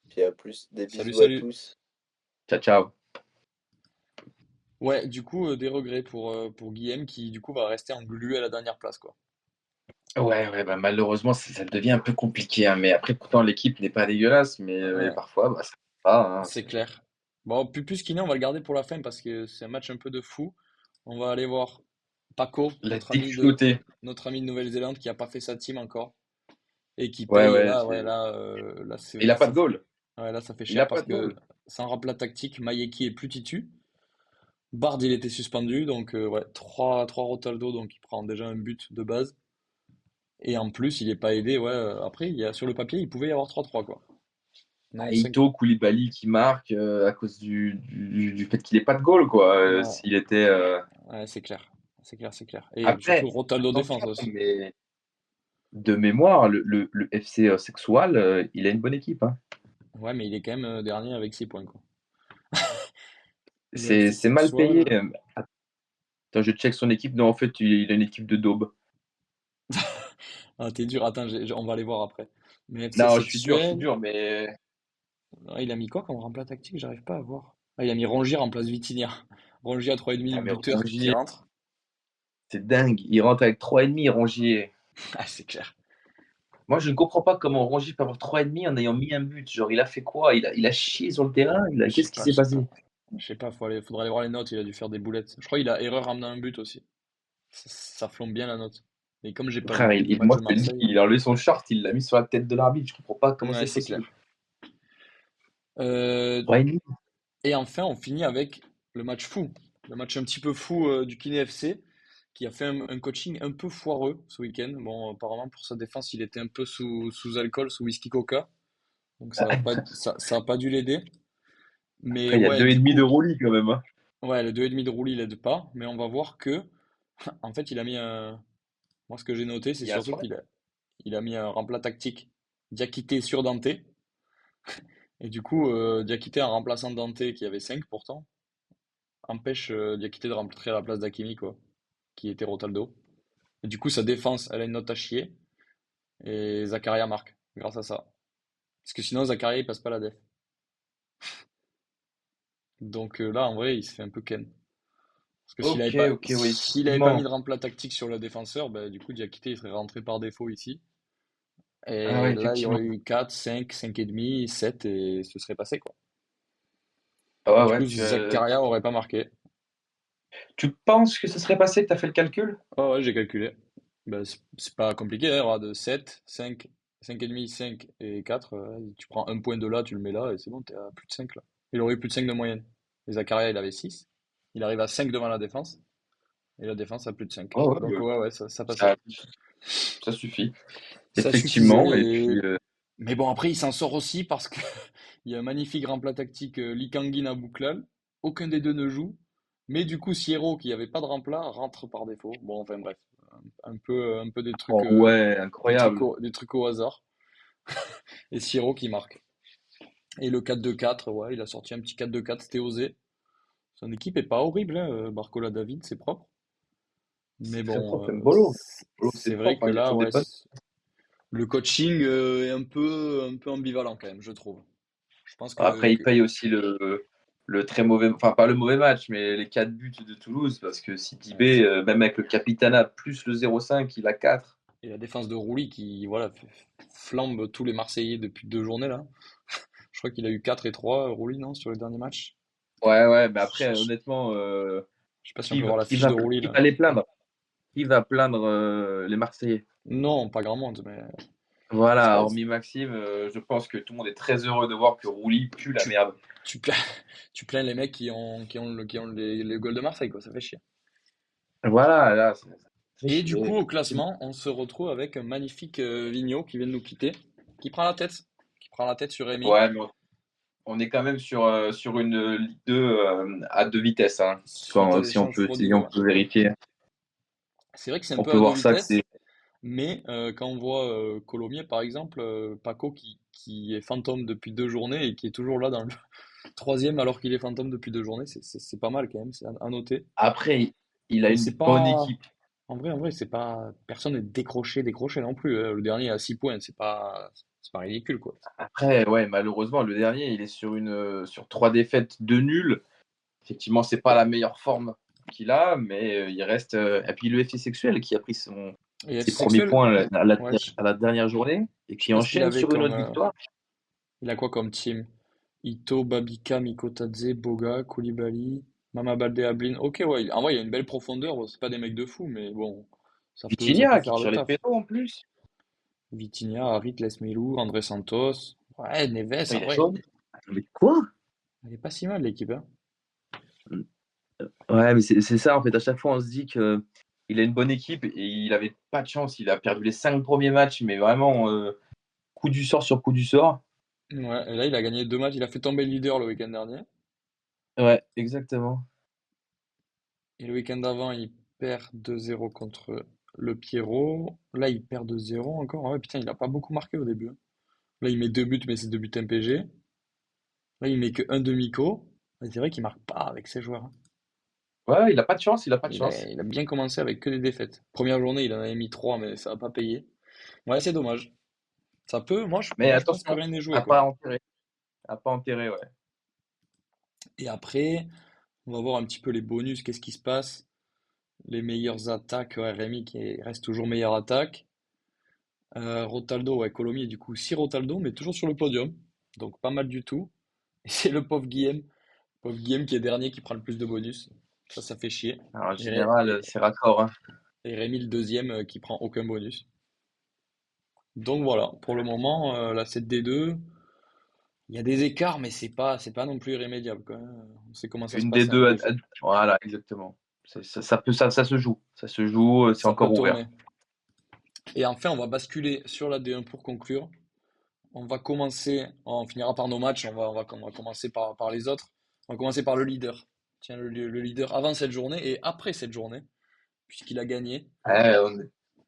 Puis à plus. Des Salut, bisous à salut. tous. Ciao, ciao. Ouais, du coup, des regrets pour Guillaume qui, du coup, va rester englué à la dernière place, quoi. Ouais, ouais, bah, malheureusement, ça devient un peu compliqué, hein, mais après, pourtant, l'équipe n'est pas dégueulasse, mais Ouais. parfois, bah, ça va pas, hein, C'est clair. Bon, plus Kiné, on va le garder pour la fin parce que c'est un match un peu de fou. On va aller voir Paco, la notre ami de, déculottée. notre ami de Nouvelle-Zélande qui a pas fait sa team encore et qui Ouais, paye. Et ouais, là, ouais, là, il a pas de goal. ouais, là, ça fait Il a cher pas parce de que goal. sans rappeler la tactique, Mayeki est plus titu. Bard, il était suspendu, donc ouais, 3 Rotaldo, donc il prend déjà un but de base. Et en plus, il est pas aidé. Ouais, après, sur le papier, il pouvait y avoir 3-3 quoi. Non, 5. Ito, Koulibaly qui marque à cause du fait qu'il ait pas de goal, quoi. Ouais, S'il était. ouais, c'est clair. C'est clair, c'est clair. Et Après, surtout, Rotaldo défense attention, aussi. mais de mémoire, le FC Sexual, il a une bonne équipe, hein. Ouais, mais il est quand même dernier avec 6 points, quoi. Le FC C'est mal Sexual. payé. Attends, je check son équipe. Non, en fait, il a une équipe de daube. Ah, t'es dur. Attends, on va aller voir après. Mais FC Non, je suis Sexuel. dur, mais. Ah, il a mis quoi comme remplace tactique? J'arrive pas à voir. Ah, il a mis Rongier en place Vitinha. Rongier à 3,5 Ah, mais buteur qui Rongier, rentre. c'est dingue. Il rentre avec 3,5, Rongier. Ah, c'est clair. Moi, je ne comprends pas comment Rongier peut avoir 3,5 en ayant mis un but. Genre, il a fait quoi? Il a chié sur le terrain? Je sais Qu'est-ce qui pas, s'est je sais passé? pas. Je sais pas, faudra aller voir les notes. Il a dû faire des boulettes. Je crois qu'il a erreur en amenant un but aussi. Ça flambe bien la note. Et comme j'ai pas Frère, vu le match moi, de je te dis, Marseille. il a enlevé son short, il l'a mis sur la tête de l'arbitre. Je comprends pas comment Ouais, c'est c'est possible. clair. Euh, 3,5. Et enfin, on finit avec le match fou, le match un petit peu fou du Kiné FC, qui a fait un coaching un peu foireux ce week-end. Bon, apparemment, pour sa défense, il était un peu sous alcool, sous whisky coca, donc ça a pas dû l'aider. Mais Après, il y a ouais, deux et du demi de coup, roulis quand même, hein. ouais, le 2,5 de Rouli, il aide pas, mais on va voir que, en fait, il a mis Moi, ce que j'ai noté, c'est Hier surtout soir. qu'il a mis un remplaçant tactique. Diakité sur Dante. Et du coup, Diakité en remplaçant Dante, qui avait 5 pourtant, empêche Diakité de rentrer à la place d'Hakimi, quoi, qui était Rotaldo. Et du coup, sa défense, elle a une note à chier. Et Zakaria marque, grâce à ça. Parce que sinon, Zakaria, il passe pas la def. Donc là, en vrai, il se fait un peu ken. Parce que Ok, ok, oui, s'il avait pas mis effectivement. de remplaçant tactique sur le défenseur, bah, du coup, Diakité, il serait rentré par défaut ici. Ah ouais, Et là, il y effectivement. aurait eu 4, 5, 5 et demi, 7 et ce serait passé, quoi. Ah Et ouais, du ouais, coup, Zakaria aurait pas marqué. tu penses que ce serait passé, que tu as fait le calcul? Ah ouais, j'ai calculé. Bah, c'est pas compliqué, hein, regarde, 7, 5, 5 et demi, 5 et 4, tu prends un point de là, tu le mets là, et c'est bon, t'es à plus de 5 là. Il aurait eu plus de 5 de moyenne. Et Zakaria, il avait 6. Il arrive à 5 devant la défense, et la défense a plus de 5. Ouais, ouais, Donc ouais, ouais, ça passait. ça, ça suffit. Ça Effectivement, suffisait, et puis mais bon, après, il s'en sort aussi parce que il y a un magnifique remplaçant tactique Lee Kangin à Bouklal. Aucun des deux ne joue. Mais du coup, Sierro, qui avait pas de remplaçant, rentre par défaut. Bon, enfin bref, un peu oh, ouais, incroyable. des trucs au hasard. Et Sierro qui marque. Et le 4-2-4, ouais, il a sorti un petit 4-2-4, c'était osé. Son équipe est pas horrible, hein, Barcola David, c'est propre. Mais C'est très bon, propre, même Bolo. Bolo, c'est c'est vrai propre, que hein, il y a là, toujours des ouais, bonnes. le coaching est un peu ambivalent quand même, je trouve. Je pense Après, il paye aussi le très mauvais, enfin pas le mauvais match, mais les 4 buts de Toulouse, parce que ouais, Sidibé, même avec le Capitana plus le 0,5, il a 4. et la défense de Rouli qui voilà, flambe tous les Marseillais depuis 2 journées là. Je crois qu'il a eu 4 et 3 Rouli, non, sur le dernier match. Ouais, ouais, mais Je après, honnêtement, sais pas si on peut voir la fiche de Rouli qui là. va les plaindre? Qui va plaindre les Marseillais? Non, pas grand monde, mais c'est Voilà, pas, hormis Maxime, je pense que tout le monde est très heureux de voir que Rouli pue la tu, merde. tu plains, tu plains les mecs qui ont les goals de Marseille, quoi, ça fait chier. Voilà, là, ça fait Et du chier, coup, au effectivement. classement, on se retrouve avec un magnifique Vigno qui vient de nous quitter, qui prend la tête, sur Rémi. Ouais, mais on est quand même sur une Ligue 2 à deux vitesses, hein. Suite à Si on l'échange peut, frauduleux, si on ouais. peut vérifier, C'est vrai que c'est un on peu peut à deux voir ça que vitesses, c'est. mais quand on voit Colomiers, par exemple, Paco qui est fantôme depuis 2 journées et qui est toujours là dans le troisième alors qu'il est fantôme depuis 2 journées, c'est pas mal quand même, c'est à noter. Après, il a Mais une c'est bonne pas. équipe. En vrai, c'est pas. Personne n'est décroché non plus, hein. Le dernier a 6 points, c'est pas ridicule, quoi. Après, ouais, malheureusement, le dernier, il est sur 3 défaites, 2 nuls. Effectivement, c'est pas la meilleure forme qu'il a, mais il reste. Et puis le FC Sexuel qui a pris Et F ses premiers sexuel, points ouais, à la dernière journée et je sais qui pas ce qu'il enchaîne avait sur une comme. autre victoire. Il a quoi comme team? Ito, Babika, Mikotadze, Boga, Koulibaly, Mama Baldé, Ablin. Ok, ouais, en vrai, il y a une belle profondeur. Bon, c'est pas des mecs de fou, mais bon, ça peut Vitinha qui faire le tire les taf. pénaux en plus. Vitinha, Harit, Lesmelou, André Santos. Ouais, Neves, Attends, en il a vrai, changé. Attends, mais quoi? elle est pas si mal, l'équipe, hein. Ouais, mais c'est ça en fait. À chaque fois, on se dit que il a une bonne équipe et il avait pas de chance. Il a perdu les 5 premiers matchs, mais vraiment coup du sort sur coup du sort. Ouais, et là, il a gagné 2 matchs. Il a fait tomber le leader le week-end dernier. Ouais, exactement. Et le week-end d'avant, il perd 2-0 contre le Pierrot. Là, il perd 2-0 encore. Ah ouais, putain, il a pas beaucoup marqué au début, hein. Là, il met 2 buts, mais c'est 2 buts MPG. Là, il met que un demi-co. Et c'est vrai qu'il marque pas avec ses joueurs, hein. Ouais, il a pas de chance. Il a pas de Il a, chance. il a bien commencé avec que des défaites. Première journée, il en avait mis 3, mais ça n'a pas payé. Ouais, c'est dommage. Ça peut, moi, je, Mais moi, je pense que attention, rien n'est joué, à quoi. pas enterrer. À pas enterrer, ouais. Et après, on va voir un petit peu les bonus, qu'est-ce qui se passe. Les meilleures attaques, ouais, Rémi qui reste toujours meilleure attaque. Rotaldo, ouais, Colomiers, du coup, 6 Rotaldo, mais toujours sur le podium. Donc pas mal du tout. Et c'est le pauvre Guillaume. Pauvre Guillaume qui est dernier qui prend le plus de bonus. Ça fait chier. Alors, en Et, Ré- général, et- c'est raccord, hein. et Rémi le deuxième qui prend aucun bonus. Donc voilà, pour le moment, la 7D2, il y a des écarts, mais c'est pas non plus irrémédiable, quoi, hein. On sait comment ça se Une des passe en deux. Ligue 2. Voilà, exactement. Ça se joue. Ça se joue, c'est Ça peut encore ouvert. tourner. Et enfin, on va basculer sur la D1 pour conclure. On finira par nos matchs, on va commencer par les autres. On va commencer par le leader. Tiens, le leader avant cette journée et après cette journée, puisqu'il a gagné. Ouais,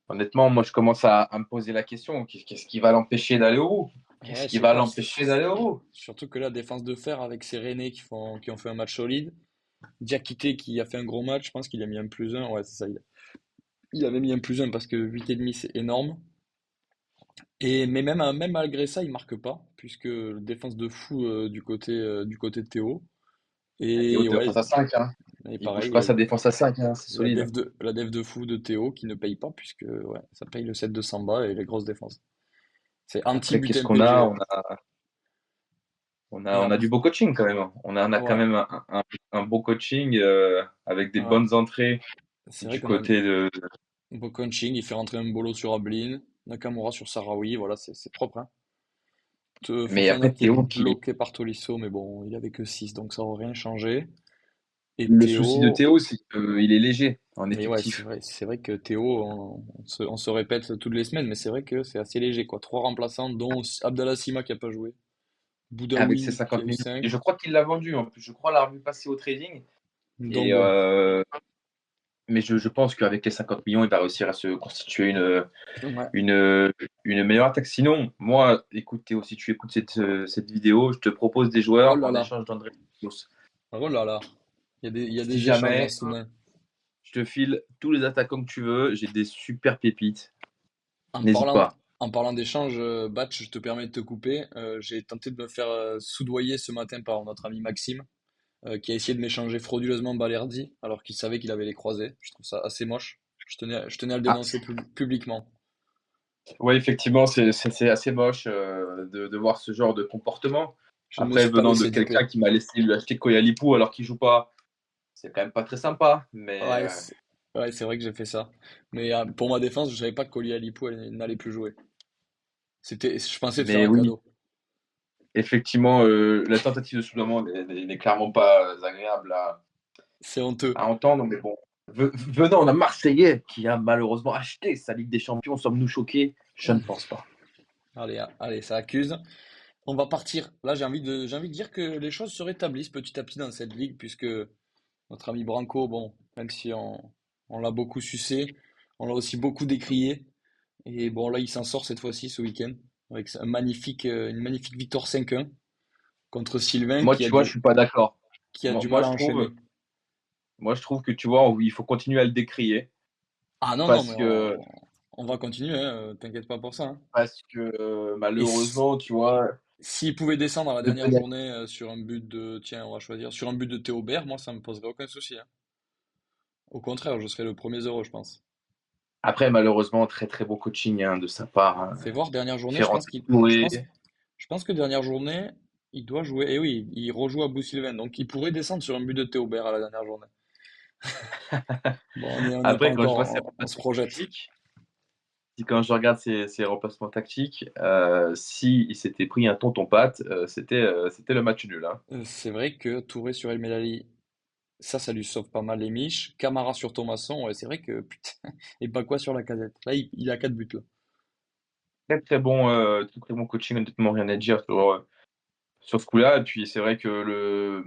Honnêtement, moi, je commence à me poser la question. Qu'est-ce qui va l'empêcher d'aller au bout? Ouais, Qu'est-ce je qui sais va pas. l'empêcher d'aller au bout? Surtout que la défense de fer avec ces Rennais qui ont fait un match solide. Diakité qui a fait un gros match, je pense qu'il a mis un plus un. Ouais, c'est ça. Il avait mis un plus un parce que 8,5 c'est énorme. Mais même malgré ça, il marque pas, puisque défense de fou du côté de Théo. Théo Et de ouais, défense à 5, hein. et Il bouge pareil, pas sa défense à 5, hein. C'est la solide. def de fou de Théo qui ne paye pas, puisque ouais, ça paye le set de Samba et les grosses défenses. C'est Après, anti-but qu'est-ce qu'on a? MPG. On a, Et on a du beau coaching quand même. On a quand ouais, même un beau coaching avec des ouais. bonnes entrées C'est vrai du qu'on a un côté de. beau coaching, il fait rentrer un bolo sur Ablin, Nakamura sur Sarawi, voilà, c'est propre, hein. Mais Fofana après, qui est Théo, qui. bloqué par Tolisso, mais bon, il avait que 6 donc ça n'aurait rien changé. Et Le souci de Théo, Théo, c'est qu'il est léger en mais ouais, effectif. c'est vrai que Théo, on se répète toutes les semaines, mais c'est vrai que c'est assez léger, quoi. Trois remplaçants, dont Abdallah Sima qui a pas joué, Avec ses Boudaoui qui a 50 eu millions. Et 5, je crois qu'il l'a vendu en plus. Je crois l'avoir vu passer au trading. Et, donc bon, mais je pense qu'avec les 50 millions, il va réussir à se constituer ouais. une, une meilleure attaque. Sinon, moi, écoute, Théo, si tu écoutes cette vidéo, je te propose des Oh joueurs là en là, échange d'André Santos. oh là là, il y a des Si échanges en jamais, ce moment. je te file tous les attaquants que tu veux, j'ai des super pépites. En N'hésite parlant, pas. en parlant d'échanges, Batch, je te permets de te couper. J'ai tenté de me faire soudoyer ce matin par notre ami Maxime, qui a essayé de m'échanger frauduleusement Balerdi, alors qu'il savait qu'il avait les croisés. Je trouve ça assez moche. Je tenais à le Ah, dénoncer publiquement. ouais, effectivement, c'est assez moche de voir ce genre de comportement. Je ne me Après, suis pas venant de laissé quelqu'un duper. qui m'a laissé lui acheter Koyalipou alors qu'il joue pas, c'est quand même pas très sympa. Mais Ouais, c'est vrai que j'ai fait ça. Mais pour ma défense, je savais pas que Koulibaly n'allait plus jouer. Je pensais te faire mais un oui, cadeau. effectivement, la tentative de soulèvement n'est clairement pas agréable C'est honteux. à entendre. Mais bon, venant d'un Marseillais qui a malheureusement acheté sa Ligue des Champions, sommes-nous choqués? Je ne pense pas. Allez, allez, ça accuse. On va partir. Là, j'ai envie de dire que les choses se rétablissent petit à petit dans cette ligue, puisque notre ami Branco, bon, même si on l'a beaucoup sucé, on l'a aussi beaucoup décrié. Et bon, là, il s'en sort cette fois-ci, ce week-end, avec une magnifique victoire 5-1 contre Sylvain, Moi, tu vois, je suis pas d'accord. qui a du Moi, mal à je trouve, enchaîner. moi, je trouve que tu vois, il faut continuer à le décrier Ah non, non, parce mais que on va continuer, hein, t'inquiète pas pour ça, hein. Et malheureusement, tu vois, s'il pouvait descendre à la de dernière manière- journée sur un but de, tiens, on va choisir, sur un but de Théobert, moi ça me poserait aucun souci, hein. Au contraire, je serais le premier heureux, je pense. après, malheureusement, très très beau coaching hein, de sa part, hein. Fais voir, dernière Il journée, fait je pense rentrer qu'il, je Touré. pense, je pense que dernière journée, il doit jouer. Et oui, il rejoue à Boussylvain, donc il pourrait descendre sur un but de Théobert à la dernière journée. Bon, on n'y est pas Après, quand je vois encore, ses on se remplacements projette. tactiques, quand je regarde ses remplacements tactiques, si il s'était pris un tonton pâte, c'était le match nul, hein. C'est vrai que Touré sur El Melali, ça lui sauve pas mal les miches. Camara sur Thomasson, ouais, c'est vrai que putain. Et pas quoi sur la casette. Là, il a 4 buts là. Très très bon coaching, honnêtement, rien à dire sur ce coup-là. Et puis c'est vrai que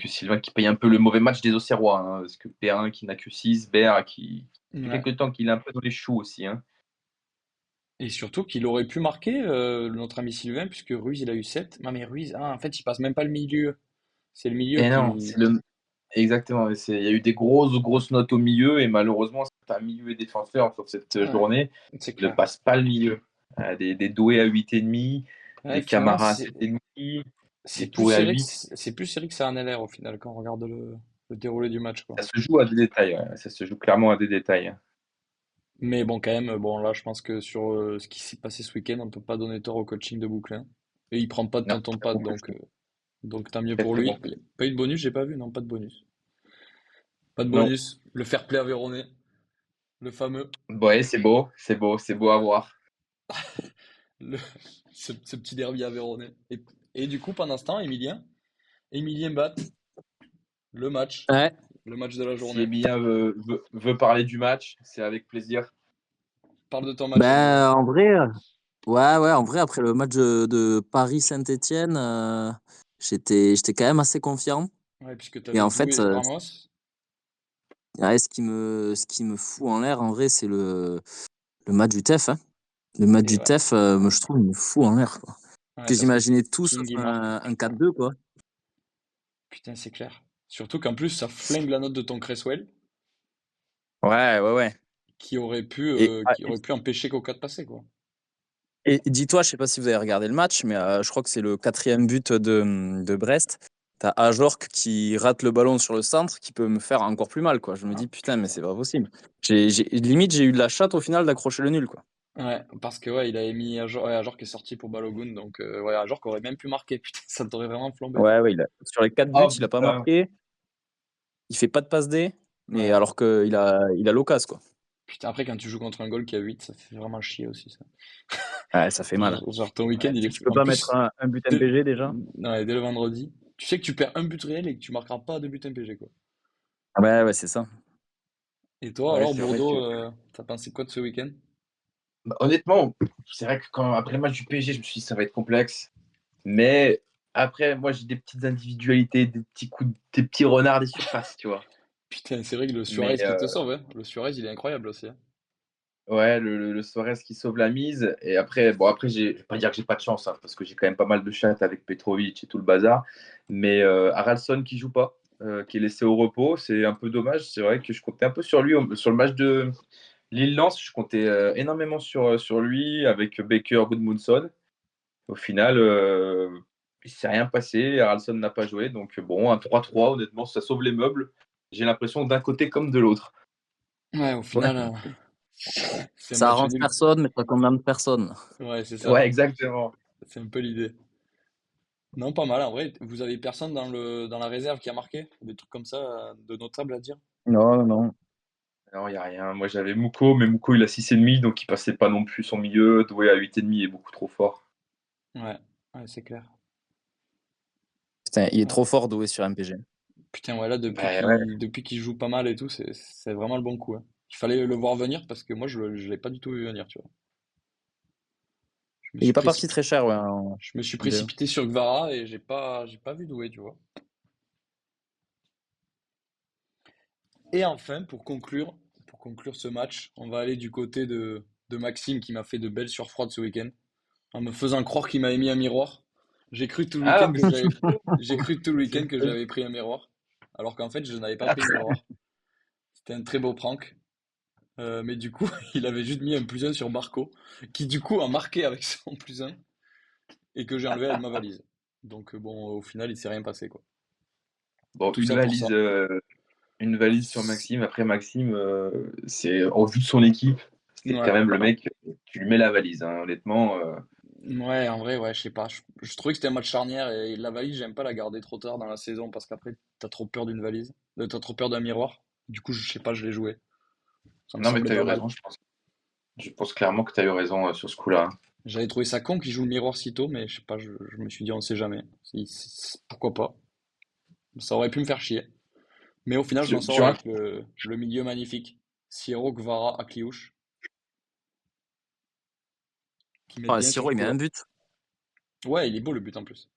Sylvain qui paye un peu le mauvais match des Auxerrois, hein, parce que Perrin qui n'a que 6, Baird qui fait Ouais. quelques temps qu'il est un peu dans les choux aussi, hein. Et surtout qu'il aurait pu marquer notre ami Sylvain, puisque Ruiz il a eu 7. Non mais Ruiz, en fait, il passe même pas le milieu. C'est le milieu Et non, qui. exactement. Il y a eu des grosses notes au milieu et malheureusement, certains milieu et défenseurs sur cette Ouais, journée c'est ne clair. passent pas le milieu. Des Doué à 8,5, Ouais, des finalement, Camara à c'est 7,5, c'est des plus Touré à serré que 8. c'est plus serré que ça en a l'air au final quand on regarde le déroulé du match, quoi. Ça se joue à des détails, ouais. Ça se joue clairement à des détails. Mais bon, quand même, bon là, je pense que sur ce qui s'est passé ce week-end, on peut pas donner tort au coaching de Bouclin. Et il prend pas de Non, tonton très pâte, bon donc tant mieux très pour très bon. lui. Pas eu de bonus, j'ai pas vu, non, pas de bonus. Pas de Non, bonus. Le fair play Aveyronais, le fameux, ouais, c'est beau à voir. le, ce petit derby Aveyronais. Et du coup, pendant ce temps, Emilien bat le match, Ouais. le match de la Si journée. Emilia veut parler du match, c'est avec plaisir. Parle de ton match, Emilien. Ben, en vrai, ouais, en vrai, après le match de Paris-Saint-Étienne, j'étais quand même assez confiant. Ouais, puisque tu Et avais en fait, doué Ramos. Ouais, ce qui me fout en l'air, en vrai, c'est le match du TEF. Hein. Le match Et du ouais, TEF, moi, je trouve, il me fout en l'air. Quoi. ouais, Que parce que j'imaginais tout sauf King, il marque. un 4-2, quoi. Putain, c'est clair. Surtout qu'en plus, ça flingue la note de ton Cresswell, Ouais, ouais, ouais. qui aurait pu, Et, euh, ah, qui aurait pu empêcher Coca de passer, quoi. et dis-toi, je sais pas si vous avez regardé le match, mais je crois que c'est le 4e but de Brest. T'as Ajorc qui rate le ballon sur le centre, qui peut me faire encore plus mal, quoi. Je me Ah dis, putain, mais putain. c'est pas possible. Limite, j'ai eu de la chatte au final d'accrocher le nul, quoi. Ouais, parce que ouais, il avait mis Ajor qui est sorti pour Balogun, donc ouais, Ajor qui aurait même pu marquer, putain, ça t'aurait vraiment flambé. Ouais, ouais, sur les 4 buts, Oh il a pas putain. marqué. Il fait pas de passe D, mais Ouais. alors qu'il a l'occasion, quoi. Putain, après, quand tu joues contre un goal qui a 8, ça fait vraiment chier aussi, ça. Ouais, ça fait mal. Genre, ton week-end, il est Tu fou. peux En pas mettre plus, un but dès, MPG déjà? ouais, dès le vendredi, tu sais que tu perds un but réel et que tu marqueras pas de but MPG, quoi. Ouais, ouais, c'est ça. Et toi, Ouais, alors, c'est vrai que. Bordeaux, t'as pensé quoi de ce week-end? Bah, honnêtement, c'est vrai que après le match du PSG, je me suis dit ça va être complexe. Mais après, moi, j'ai des petites individualités, des petits coups, des petits renards des surfaces, tu vois. Putain, c'est vrai que le Mais Suarez qui te sauve, hein. Le Suarez, il est incroyable aussi, hein. ouais, le Suarez qui sauve la mise. Et après, bon, après, je vais pas dire que j'ai pas de chance, hein, parce que j'ai quand même pas mal de chattes avec Petrovic et tout le bazar. Mais Haralson qui joue pas, qui est laissé au repos, c'est un peu dommage. C'est vrai que je comptais un peu sur lui sur le match de Lille-Lens. Je comptais énormément sur lui avec Baker, Goodmanson. Au final, il s'est rien passé. Haralson n'a pas joué. Donc, bon, un 3-3, honnêtement, ça sauve les meubles. J'ai l'impression d'un côté comme de l'autre. Ouais, au Ouais. final, c'est un Ça match arrange nul. personne, mais ça condamne personne. Ouais, c'est ça. Ouais, exactement. C'est un peu l'idée. Non, pas mal, en vrai. Vous avez personne dans la réserve qui a marqué? Des trucs comme ça, de notable à dire? Non, non. Non, il n'y a rien. Moi, j'avais Mouko, mais Mouko, il a 6,5, donc il passait pas non plus son milieu. Doué à 8,5 est beaucoup trop fort. Ouais, ouais, c'est clair. Putain, il est Ouais. trop fort Doué sur MPG. Putain, ouais, là, Ben ouais. depuis qu'il joue pas mal et tout, c'est vraiment le bon coup, hein. Il fallait le voir venir parce que moi, je l'ai pas du tout vu venir, tu vois. Je me Il est suis pas parti précipité, très cher, ouais, je me suis en D1. précipité sur Gvara et j'ai pas vu Doué, tu vois. Et enfin, pour conclure ce match, on va aller du côté de Maxime qui m'a fait de belles surfroides ce week-end, en me faisant croire qu'il m'avait mis un miroir. J'ai cru tout le Ah, week-end mais que j'avais, j'ai cru tout le c'est week-end que j'avais pris un miroir, alors qu'en fait, je n'avais pas pris le après. miroir. C'était un très beau prank. Mais du coup, il avait juste mis un plus un sur Marco, qui du coup a marqué avec son plus un, et que j'ai enlevé avec ma valise. Donc bon, au final, il s'est rien passé, quoi. Bon, Tout ça pour ça. une valise sur Maxime. Après, Maxime, c'est en vue de son équipe, c'est quand Ouais. même le mec, tu lui mets la valise, hein, honnêtement. Ouais, en vrai, ouais, je sais pas. Je trouvais que c'était un match charnière et la valise, j'aime pas la garder trop tard dans la saison parce qu'après, t'as trop peur d'une valise. T'as trop peur d'un miroir. Du coup, je sais pas, je l'ai joué. Ça me Non, mais semblait tu as eu pas mal. raison, je pense. Je pense clairement que tu as eu raison sur ce coup-là. J'avais trouvé ça con qu'il joue le miroir si tôt, mais je sais pas, je me suis dit, on sait jamais. Pourquoi pas? Ça aurait pu me faire chier. Mais au final, je m'en sors Sur un... avec le milieu magnifique. Sierro, Gvara, Akliouche, qui mettent Ah, bien Siro, sur il met un couleur. but. Ouais, il est beau le but en plus.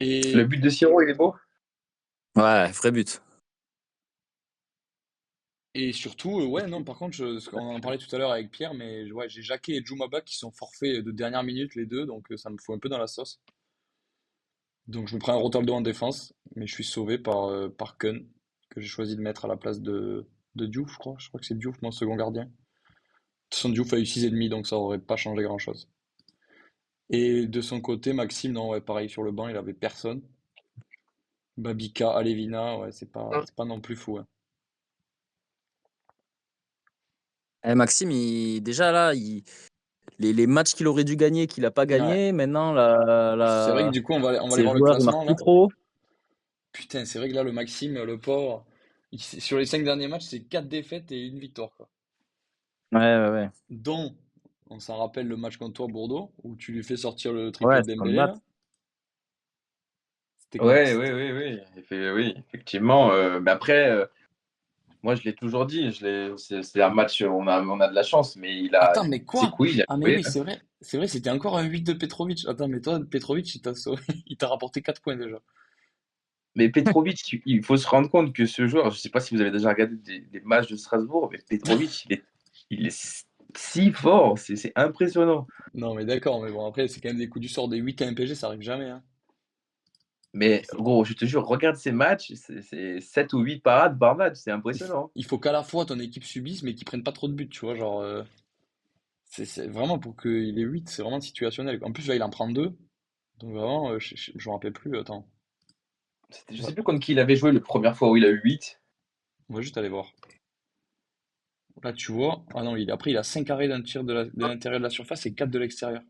Le Et, but de Siro, il est beau? Ouais, vrai but. et surtout, ouais, non, par contre, on en parlait tout à l'heure avec Pierre, mais ouais, j'ai Jacquet et Djoumaba qui sont forfaits de dernière minute les deux, donc ça me fout un peu dans la sauce. Donc je me prends un Rotaldo en défense, mais je suis sauvé par Kun, que j'ai choisi de mettre à la place de Diouf, je crois. Je crois que c'est Diouf, mon second gardien. De toute façon, Diouf a eu 6,5, donc ça aurait pas changé grand-chose. Et de son côté, Maxime, non, ouais, pareil, sur le banc, il avait personne. Babika, Alevina, ouais, c'est pas non plus fou, hein. Maxime, déjà là, les matchs qu'il aurait dû gagner, qu'il a pas Ouais. gagné, maintenant, C'est vrai que du coup, on va aller ces voir le joueurs, ils classement, marquent plus là. trop. Putain, c'est vrai que là, le Maxime, le pauvre, sur les 5 derniers matchs, c'est 4 défaites et une victoire, quoi. Ouais, ouais, ouais. Dont, on s'en rappelle le match contre toi, Bordeaux, où tu lui fais sortir le triplé Ouais, de c'est contre Dembélé, Nat. là. C'était contre. Ouais, oui, oui, oui. Oui, effectivement. Mais après, moi, je l'ai toujours dit. C'est un match, on a de la chance, mais Attends, mais ses quoi? couilles, il a Ah, mais joué. oui, c'est vrai. C'est vrai, c'était encore un 8 de Petrovic. Attends, mais toi, Petrovic, il t'a sauvé. Il t'a rapporté 4 points déjà. Mais Petrovic, il faut se rendre compte que ce joueur, je ne sais pas si vous avez déjà regardé des matchs de Strasbourg, mais Petrovic, il est si fort, c'est impressionnant. Non, mais d'accord, mais bon, après, c'est quand même des coups du sort. Des 8 à MPG, ça arrive jamais, hein. Mais gros, je te jure, regarde ces matchs, c'est 7 ou 8 parades par match, c'est impressionnant. Il faut qu'à la fois ton équipe subisse, mais qu'ils prennent pas trop de buts, tu vois. Genre, c'est vraiment pour qu'il ait 8, c'est vraiment situationnel. En plus, là, il en prend 2. Donc vraiment, je me rappelle plus. Attends, Je on ne va, sais plus contre qui il avait joué la première fois où il a eu 8. on va juste aller voir. Là, tu vois. Ah non, après, il a 5 arrêts d'un tir de l'intérieur de la surface et 4 de l'extérieur.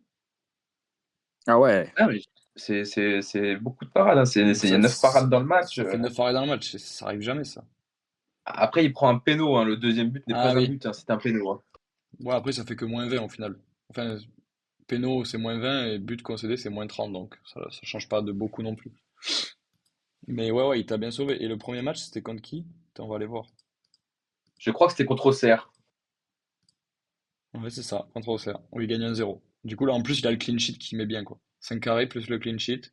Ah ouais. Ah, mais c'est beaucoup de parades, hein. Donc Il y a 9 parades dans le match. ça fait 9 arrêts dans le match. Ça arrive jamais, ça. Après, il prend un péno, hein. Le deuxième but n'est Ah pas un oui. but, hein, c'est un péno, hein. Ouais, après, ça fait que moins 20 au final. Enfin, péno, c'est moins 20 et but concédé, c'est moins 30. Donc ça change pas de beaucoup non plus. Mais ouais, il t'a bien sauvé. Et le premier match, c'était contre qui? Attends, on va aller voir. Je crois que c'était contre Auxerre. Ouais, c'est ça, contre Auxerre. On lui gagne 1-0. Du coup, là, en plus, il a le clean sheet qui met bien, quoi. 5 carrés plus le clean sheet.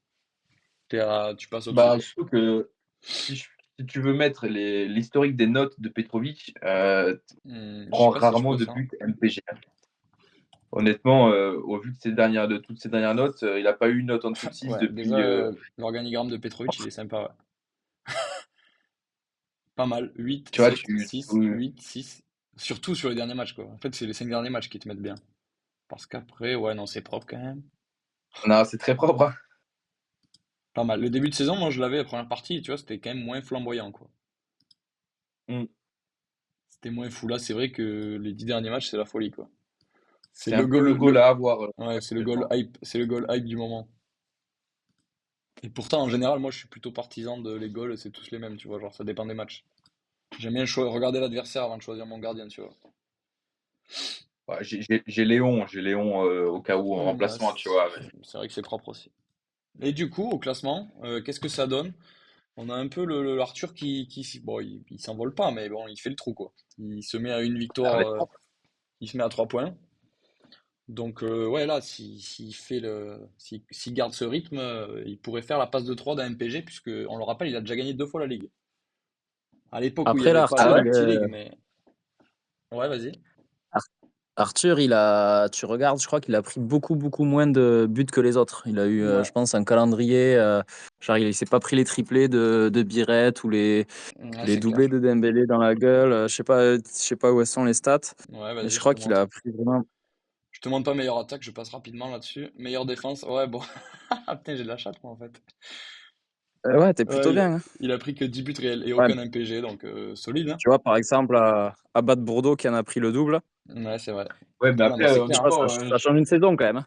Tu passes au-dessus, Bah, quoi. je trouve que si tu veux mettre l'historique des notes de Petrovic, Je sais prends pas si je rarement peux de ça. but MPG. Honnêtement, au vu de toutes ces dernières notes, il n'a pas eu une note en dessous de 6 Ouais, déjà, depuis. l'organigramme de Petrovic, il est sympa, ouais. Pas mal. 8, Tu vois, 7, 6, 8, 6. Surtout sur les derniers matchs, quoi. En fait, c'est les 5 derniers matchs qui te mettent bien. Parce qu'après, ouais, non, c'est propre quand même. non, c'est très propre, hein. Pas mal. Le début de saison, moi, je l'avais la première partie, tu vois, c'était quand même moins flamboyant, quoi. Mm. C'était moins fou. Là, c'est vrai que les 10 derniers matchs, c'est la folie, quoi. C'est C'est le un peu le goal, goal à avoir ouais, c'est le goal actuellement. hype, c'est le goal hype du moment. Et pourtant, en général, moi, je suis plutôt partisan de les goals, c'est tous les mêmes, tu vois, genre, ça dépend des matchs. J'aime bien regarder l'adversaire avant de choisir mon gardien, tu vois. Ouais, j'ai Léon au cas où en Ouais, remplacement, tu vois. c'est vrai que c'est propre aussi. Et du coup, au classement, qu'est-ce que ça donne? On a un peu l'Arthur bon, il s'envole pas, mais bon, il fait le trou, quoi. Il se met à une victoire, il se met à 3 points. Donc, ouais, là, s'il garde ce rythme, il pourrait faire la passe de 3 d'un MPG, puisque, on le rappelle, il a déjà gagné 2 fois la Ligue. À l'époque où il n'y Après avait là, pas Ah Arthur, la ouais? Multileague, mais. Ouais, vas-y. Ar- Arthur, tu regardes, je crois qu'il a pris beaucoup, beaucoup moins de buts que les autres. Il a eu, Ouais, je pense, un calendrier. Genre, il s'est pas pris les triplés de Biret ou ouais, les c'est clair. doublés de Dembélé dans la gueule. Je sais pas où sont les stats, Ouais, mais vas-y, je je te crois qu'il montre. a pris vraiment. Je te montre pas meilleure attaque, je passe rapidement là-dessus. Meilleure défense, ouais, bon. Ah, putain, j'ai de la chatte, moi, en fait. Ouais, t'es Ouais, plutôt bien, hein. il a pris que 10 buts réels et Ouais, aucun MPG, donc solide, hein. tu vois, par exemple, à Bad Bourdeaux qui en a pris le double. Ouais, c'est vrai. Ouais, mais Ah non, mais après, c'est Je clair, hein. sais pas, honnêtement, ça change une saison quand même, hein.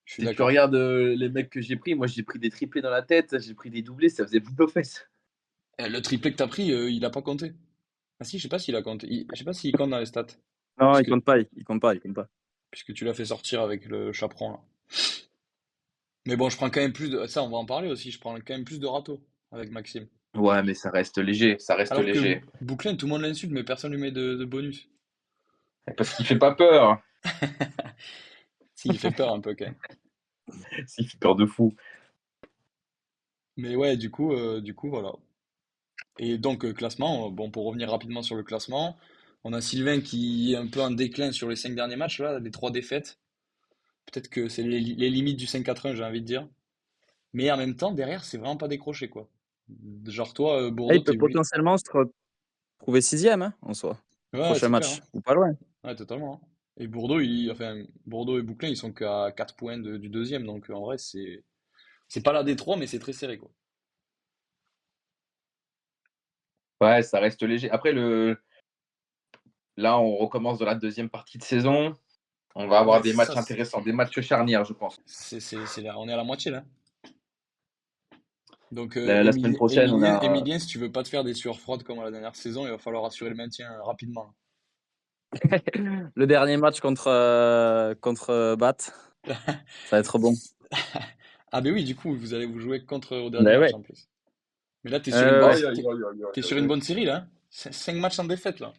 Je suis si tu d'accord. regardes les mecs que j'ai pris, moi j'ai pris des triplés dans la tête, j'ai pris des doublés, ça faisait boule aux fesses. Le triplé que t'as pris, il a pas compté. Ah si, je sais pas s'il a compté. Je sais pas s'il compte dans les stats. Non, il Puisque, compte pas, il compte pas, il compte pas. puisque tu l'as fait sortir avec le chaperon, là. Mais bon, je prends quand même plus de. Ça, on va en parler aussi. Je prends quand même plus de râteaux avec Maxime. Ouais, mais ça reste léger, ça reste Alors que léger. Bouclin, tout le monde l'insulte, mais personne lui met de bonus. Parce qu'il fait pas peur, Si, il fait peur un peu quand même. s'il fait peur de fou. Mais ouais, du coup, voilà. Et donc, classement, bon, pour revenir rapidement sur le classement, on a Sylvain qui est un peu en déclin sur les 5 derniers matchs, là, les 3 défaites. Peut-être que c'est les limites du 5-4-1, j'ai envie de dire. Mais en même temps, derrière, c'est vraiment pas décroché, quoi. Genre, toi, Ah, Bordeaux, il t'es peut 8. potentiellement se retrouver sixième, hein, en soi. Ouais, Prochain c'est clair, hein. match, ou pas loin. Ouais, totalement, hein. Et enfin, Bordeaux et Bouclin, ils sont qu'à 4 points du deuxième. Donc, en vrai, c'est pas la D3, mais c'est très serré, quoi. Ouais, ça reste léger. Après, là, on recommence dans la deuxième partie de saison. On va avoir Ouais, des c'est matchs ça. intéressants, des matchs charnières, je pense. On est à la moitié, là. Donc, La semaine prochaine, on a. Emilien, si tu veux pas te faire des sueurs froides comme la dernière saison, il va falloir assurer le maintien rapidement. Le dernier match contre Bat, ça va être bon. Ah, ben oui, du coup, vous allez vous jouer contre au dernier Ben match ouais. en plus. Mais là, Ouais. Aïe, aïe, aïe, aïe, t'es aïe, sur une aïe. bonne série, là, hein. 5 matchs en défaite, là.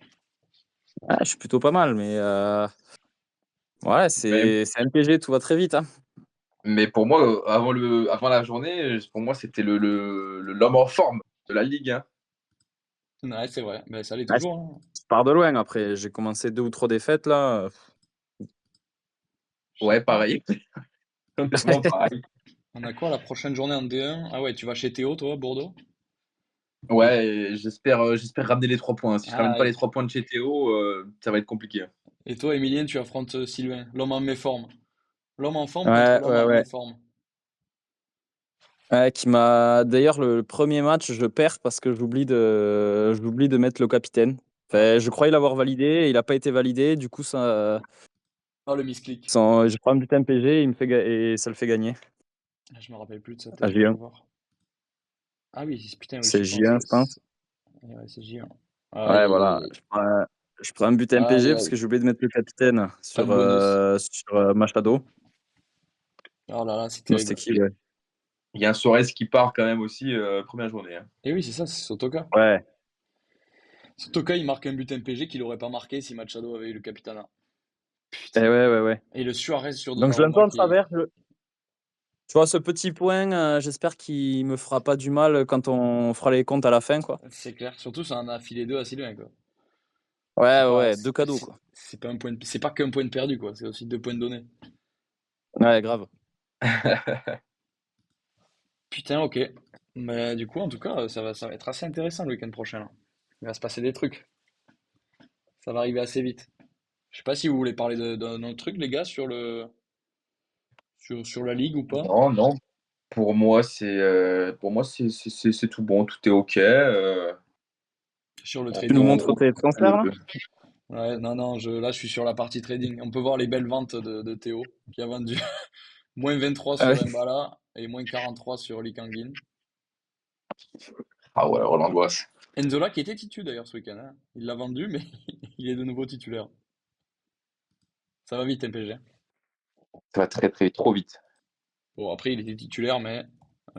Ah, je suis plutôt pas mal, mais ouais, Mais c'est MPG, tout va très vite, hein. Mais pour moi, avant la journée, pour moi, c'était l'homme en forme de la Ligue, hein. Ouais, c'est vrai. Ben, ça l'est Ouais, toujours, hein. je pars de loin après. J'ai commencé 2 ou 3 défaites là. Je sais Ouais, pas. pareil. Honnêtement, pareil. On a quoi la prochaine journée en D1? Ah ouais, tu vas chez Théo, toi, Bordeaux? Ouais, et j'espère ramener les 3 points. Si je Ah ramène pas les ouais. 3 points de chez Théo, ça va être compliqué. Et toi, Emilien, tu affrontes Sylvain, l'homme en méforme. L'homme en forme contre Ouais, l'homme ouais, en ouais. méforme. Ouais, qui m'a d'ailleurs le premier match, je perds parce que j'oublie de mettre le capitaine. Ah, Enfin, je croyais l'avoir validé, et il n'a pas été validé. Du coup, ah, le misclick. je prends un but MPG, et ça le fait gagner. Ah, je me rappelle plus de ça, À peut-être que je J1. vais voir. Ah oui, putain, oui, C'est je pense. J1, je pense. Ouais, c'est J1. Aïe, Ouais, aïe, voilà. aïe, aïe. Je prends un but Aïe, MPG parce que aïe. j'ai oublié de mettre le capitaine Pas de sur, bonus. Machado. Oh là là, c'est Non, c'était terrible. qui, ouais. Il y a un Suarez qui part quand même aussi, première journée, hein. Et oui, c'est ça, c'est Sotoka. Ouais. Sotoka, il marque un but MPG qu'il aurait pas marqué si Machado avait eu le capitana. Et Putain. ouais, ouais, ouais. Et le Suarez sur Donc je Donnarumma l'entends de qui est. travers. Tu vois, ce petit point, j'espère qu'il me fera pas du mal quand on fera les comptes à la fin, quoi. C'est clair. Surtout, ça en a filé deux assez loin, quoi. Ouais, C'est ouais, pas, ouais, 2 cadeaux, quoi. c'est pas un point, c'est pas qu'un point de perdu, quoi. C'est aussi deux points de donnés. Ouais, grave. Putain, ok. Mais du coup, en tout cas, ça va être assez intéressant le week-end prochain, là. Il va se passer des trucs. Ça va arriver assez vite. Je sais pas si vous voulez parler d'un autre truc, les gars, sur la ligue ou pas. Non, non. Pour moi, c'est tout bon, tout est OK. Sur le Tu nous trading. montres tes transferts, là? Ouais, non, non, là, je suis sur la partie trading. On peut voir les belles ventes de Théo, qui a vendu moins 23 Ah sur ouais. Mbala et moins 43 sur Lee Kangin. Ah ouais, alors l'angoisse. Enzola qui était titu d'ailleurs ce week-end, hein. Il l'a vendu, mais il est de nouveau titulaire. Ça va vite, MPG. Ça va très, très, trop vite. Bon, après, il était titulaire, mais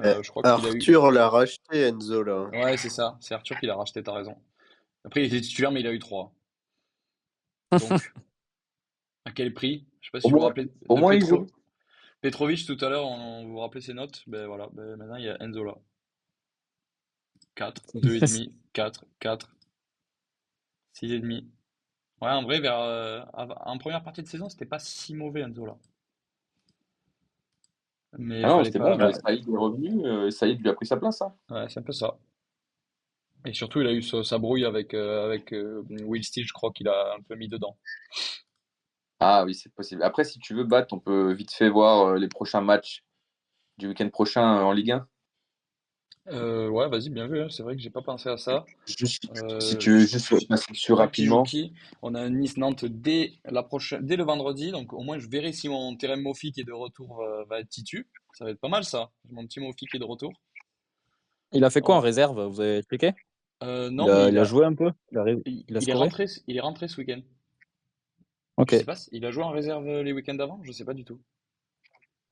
Eh, je crois qu'il a eu. Arthur l'a racheté, Enzo, là. Ouais, c'est ça. C'est Arthur qui l'a racheté, t'as raison. Après, il était titulaire, mais il a eu 3. Donc, à quel prix? Je sais pas Au si vous vous moins, rappelez au de moins il joue. Petrovic tout à l'heure, vous vous rappelez ses notes? Ben voilà, ben maintenant il y a Enzola. 4, 2,5, 4, 4, 6,5. Ouais, en vrai, en première partie de saison, c'était pas si mauvais Enzola. Mais Ah il non, fallait c'était bon. pas. Bah, Saïd est revenu. Saïd lui a pris sa place, hein. Ouais, c'est un peu ça. Et surtout, il a eu sa brouille avec Will Steele, je crois qu'il a un peu mis dedans. Ah oui, c'est possible. Après, si tu veux battre, on peut vite fait voir les prochains matchs du week-end prochain en Ligue 1. Ouais, vas-y, bien vu, hein. C'est vrai que j'ai pas pensé à ça. Juste, si tu veux Je juste passer dessus vois qui joue rapidement. qui. On a un Nice-Nantes dès le vendredi. Donc au moins, je verrai si mon terrain Mofi qui est de retour va être titu. Ça va être pas mal ça. J'ai mon petit Mofi qui est de retour. Il a fait quoi en Oh. réserve? Vous avez expliqué? Non, mais Il a joué un peu? Il a il est scoré? rentré, il est rentré ce week-end. Je Ok. sais pas, il a joué en réserve les week-ends d'avant. Je sais pas du tout.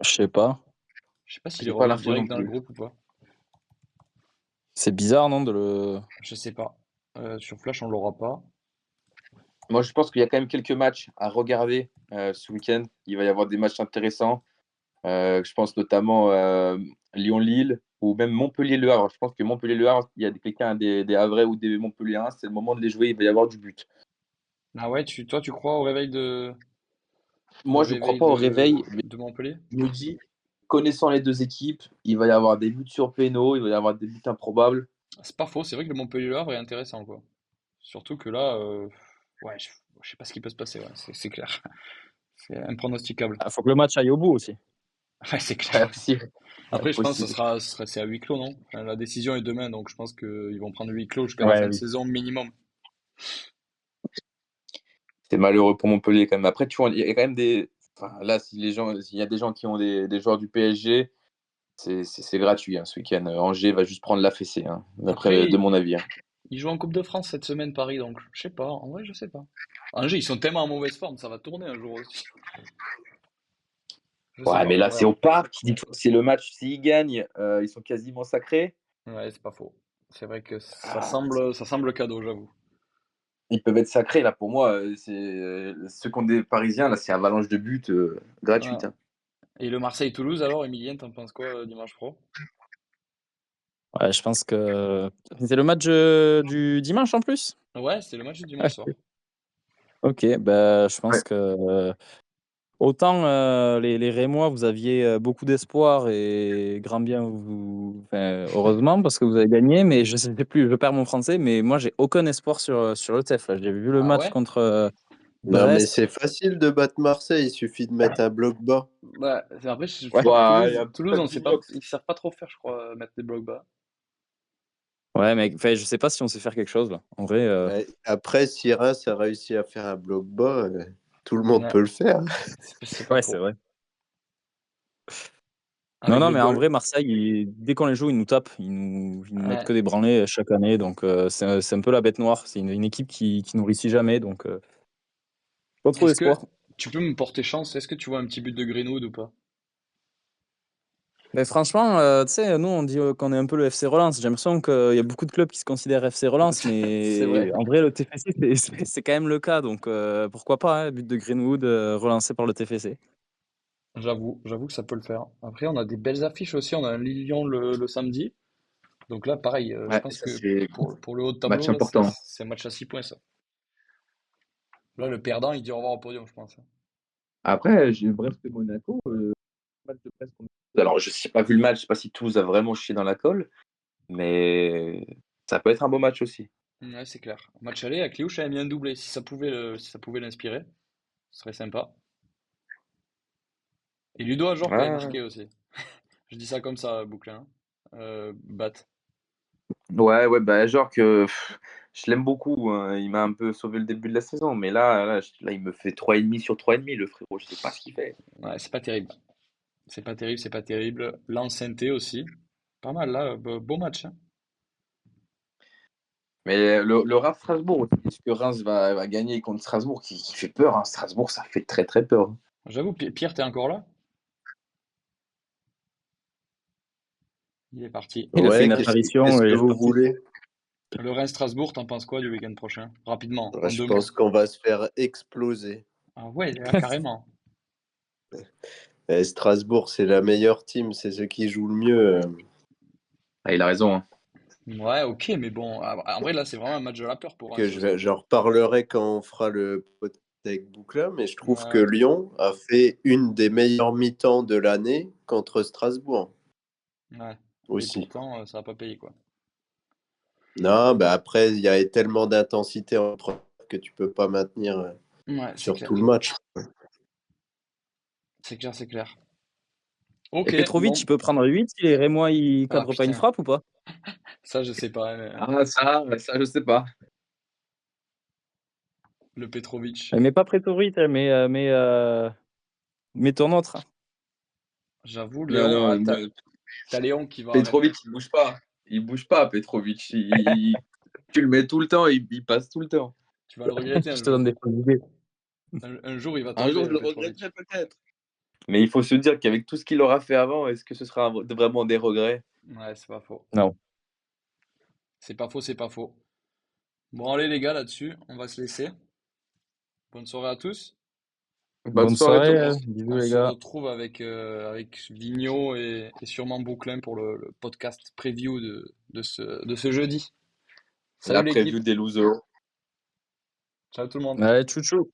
Je sais pas. Je sais pas s'il est J'ai pas revenu l'info non direct dans le plus. groupe ou pas. C'est bizarre, non, de le. Je sais pas. Sur Flash, on l'aura pas. Moi, je pense qu'il y a quand même quelques matchs à regarder ce week-end. Il va y avoir des matchs intéressants. Je pense notamment Lyon-Lille ou même Montpellier-Le Havre. Je pense que Montpellier-Le Havre, il y a quelqu'un des Havrais ou des Montpelliérains, c'est le moment de les jouer. Il va y avoir du but. Ah ouais, toi, tu crois au Moi, je ne crois réveil pas au réveil, mais de Montpellier? je me dis, connaissant les deux équipes, il va y avoir des buts sur pénaux, il va y avoir des buts improbables. C'est pas faux. C'est vrai que le Montpellier Havre est intéressant, quoi. Surtout que là, ouais, je sais pas ce qui peut se passer, ouais, c'est clair. C'est impronosticable. Ah, faut que le match aille au bout aussi. Ouais, c'est Ouais, clair. aussi, Après, je pense que possible. c'est à huis clos, non? Enfin, la décision est demain, donc je pense qu'ils vont prendre huis clos jusqu'à la fin Ouais, de oui. saison minimum. C'est malheureux pour Montpellier quand même. Après, tu vois, il y a quand même des. Enfin, là, s'il y a des gens qui ont des joueurs du PSG, c'est gratuit hein, ce week-end. Angers va juste prendre la fessée, hein, de Après, mon avis, hein. ils jouent en Coupe de France cette semaine, Paris, donc je sais pas. En vrai, je sais pas. Angers, ils sont tellement en mauvaise forme, ça va tourner un jour aussi. Je sais Ouais, pas, mais on là, c'est verra. au parc. Dis-toi que c'est le match. S'ils gagnent, ils sont quasiment sacrés. Ouais, c'est pas faux. C'est vrai que Ah, ça semble cadeau, j'avoue. ils peuvent être sacrés. Là, pour moi, c'est ceux qui ont des Parisiens. Là, c'est avalanche de buts Ouais. gratuite, hein. Et le Marseille-Toulouse, alors, Emilien, t'en penses quoi dimanche pro? Ouais, je pense que c'est le match du dimanche en plus. Ouais, c'est le match du dimanche soir. Ok, bah, je Ouais. pense que autant les Rémois, vous aviez beaucoup d'espoir et grand bien, enfin, heureusement parce que vous avez gagné, mais je sais plus, je perds mon français, mais moi j'ai aucun espoir sur le TEF. Là. J'ai vu le Ah match ouais? contre Non, mais Brest. c'est facile de battre Marseille, il suffit de mettre un bloc bas. Bah, après, Ouais. Il y a Toulouse, on sait pas, Vignox. ils savent pas trop faire, je crois, mettre des blocs bas. Ouais, mais enfin, je sais pas si on sait faire quelque chose là. En vrai, Ouais. Après, si Reims a réussi à faire un bloc bas, tout le monde Ouais, peut le faire. c'est pas ouais, c'est faux. vrai. Non, Avec non, les mais en goals. vrai, Marseille, dès qu'on les joue, ils nous tapent. Ils nous mettent Ouais. que des branlées chaque année. Donc, c'est un peu la bête noire. C'est une équipe qui nous réussit jamais. Donc, pas trop Est-ce que d'espoir. tu peux me porter chance? Est-ce que tu vois un petit but de Greenwood ou pas? Mais franchement, tu sais, nous, on dit qu'on est un peu le FC Relance. J'ai l'impression qu'il y a beaucoup de clubs qui se considèrent FC Relance. C'est Mais vrai. en vrai, le TFC, c'est quand même le cas. Donc, pourquoi pas, hein, but de Greenwood relancé par le TFC. J'avoue que ça peut le faire. Après, on a des belles affiches aussi. On a un Lyon le samedi. Donc là, pareil, je Ouais, pense ça que c'est pour le haut de tableau, match là, important. c'est un match à 6 points, ça. Là, le perdant, il dit au revoir au podium, je pense. Après, j'ai Brest et Monaco. Match de Brest contre- Alors, je n'ai pas vu le match, je ne sais pas si Toulouse a vraiment chié dans la colle, mais ça peut être un beau match aussi. Ouais, c'est clair. Match aller, avec Cléouche avait mis un doublé. Si ça pouvait l'inspirer, ce serait sympa. Et Ludo Ajorc avait Ouais, marqué aussi. Je dis ça comme ça, Bouclin. Bat. ouais, bah, genre que je l'aime beaucoup, hein. Il m'a un peu sauvé le début de la saison, mais là, il me fait 3,5 sur 3,5, le frérot, je sais pas ce qu'il fait. Ouais, c'est pas terrible. C'est pas terrible, c'est pas terrible. L'ancienneté aussi. Pas mal, là. Beau match, hein. Mais le Reims Strasbourg aussi, est-ce que Reims va gagner contre Strasbourg qui fait peur, hein. Strasbourg, ça fait très très peur. J'avoue, Pierre, t'es encore là? Il est parti. Il a fait une Ouais, apparition qu'est-ce et que il est vous parti. voulez? Le Reims-Strasbourg, t'en penses quoi du week-end prochain? Rapidement, Ouais, en je 2 mots. pense qu'on va se faire exploser. Ah ouais, là, carrément. Strasbourg, c'est la meilleure team, c'est ceux qui jouent le mieux. Ah, il a raison, hein. Ouais, ok, mais bon, en vrai, là, c'est vraiment un match de la peur pour Que Reims aussi. j'en reparlerai quand on fera le podcast avec Boucla, mais je trouve que Ouais, Lyon a fait une des meilleures mi-temps de l'année contre Strasbourg ouais. Et aussi. pourtant, ça va pas payer, quoi. Non, bah après, il y a tellement d'intensité entre que tu peux pas maintenir Ouais, c'est sur tout le clair. match. C'est clair, c'est clair. Et Ok, Petrovic, il bon. peut prendre 8 si les Rémois, ils Ah cadrent pas une putain, frappe ou pas? ça, je sais pas, mais, Ah, ça, je sais pas. le Petrovic. Mais pas Petrovic, mais ton autre. J'avoue, Non, Léon, non, moi, t'as Léon qui va arrêter. Petrovic, il bouge pas. Il bouge pas, Petrovic. Tu le mets tout le temps, il passe tout le temps. Tu vas le regretter Je un te donne jour. des fausses idées. Un jour, il va Un jour, tomber, je le Petrovic. regretterai peut-être. Mais il faut se dire qu'avec tout ce qu'il aura fait avant, est-ce que ce sera vraiment des regrets? Ouais, c'est pas faux. Non. C'est pas faux, c'est pas faux. Bon, allez, les gars, là-dessus, on va se laisser. Bonne soirée à tous. Bonne Bonne soirée, soirée, Thomas. bisous On les se gars. retrouve avec Vigno et sûrement Bouclin pour le podcast preview de ce jeudi. Salut La l'équipe. preview des losers. Ciao tout le monde. Allez, tchou tchou.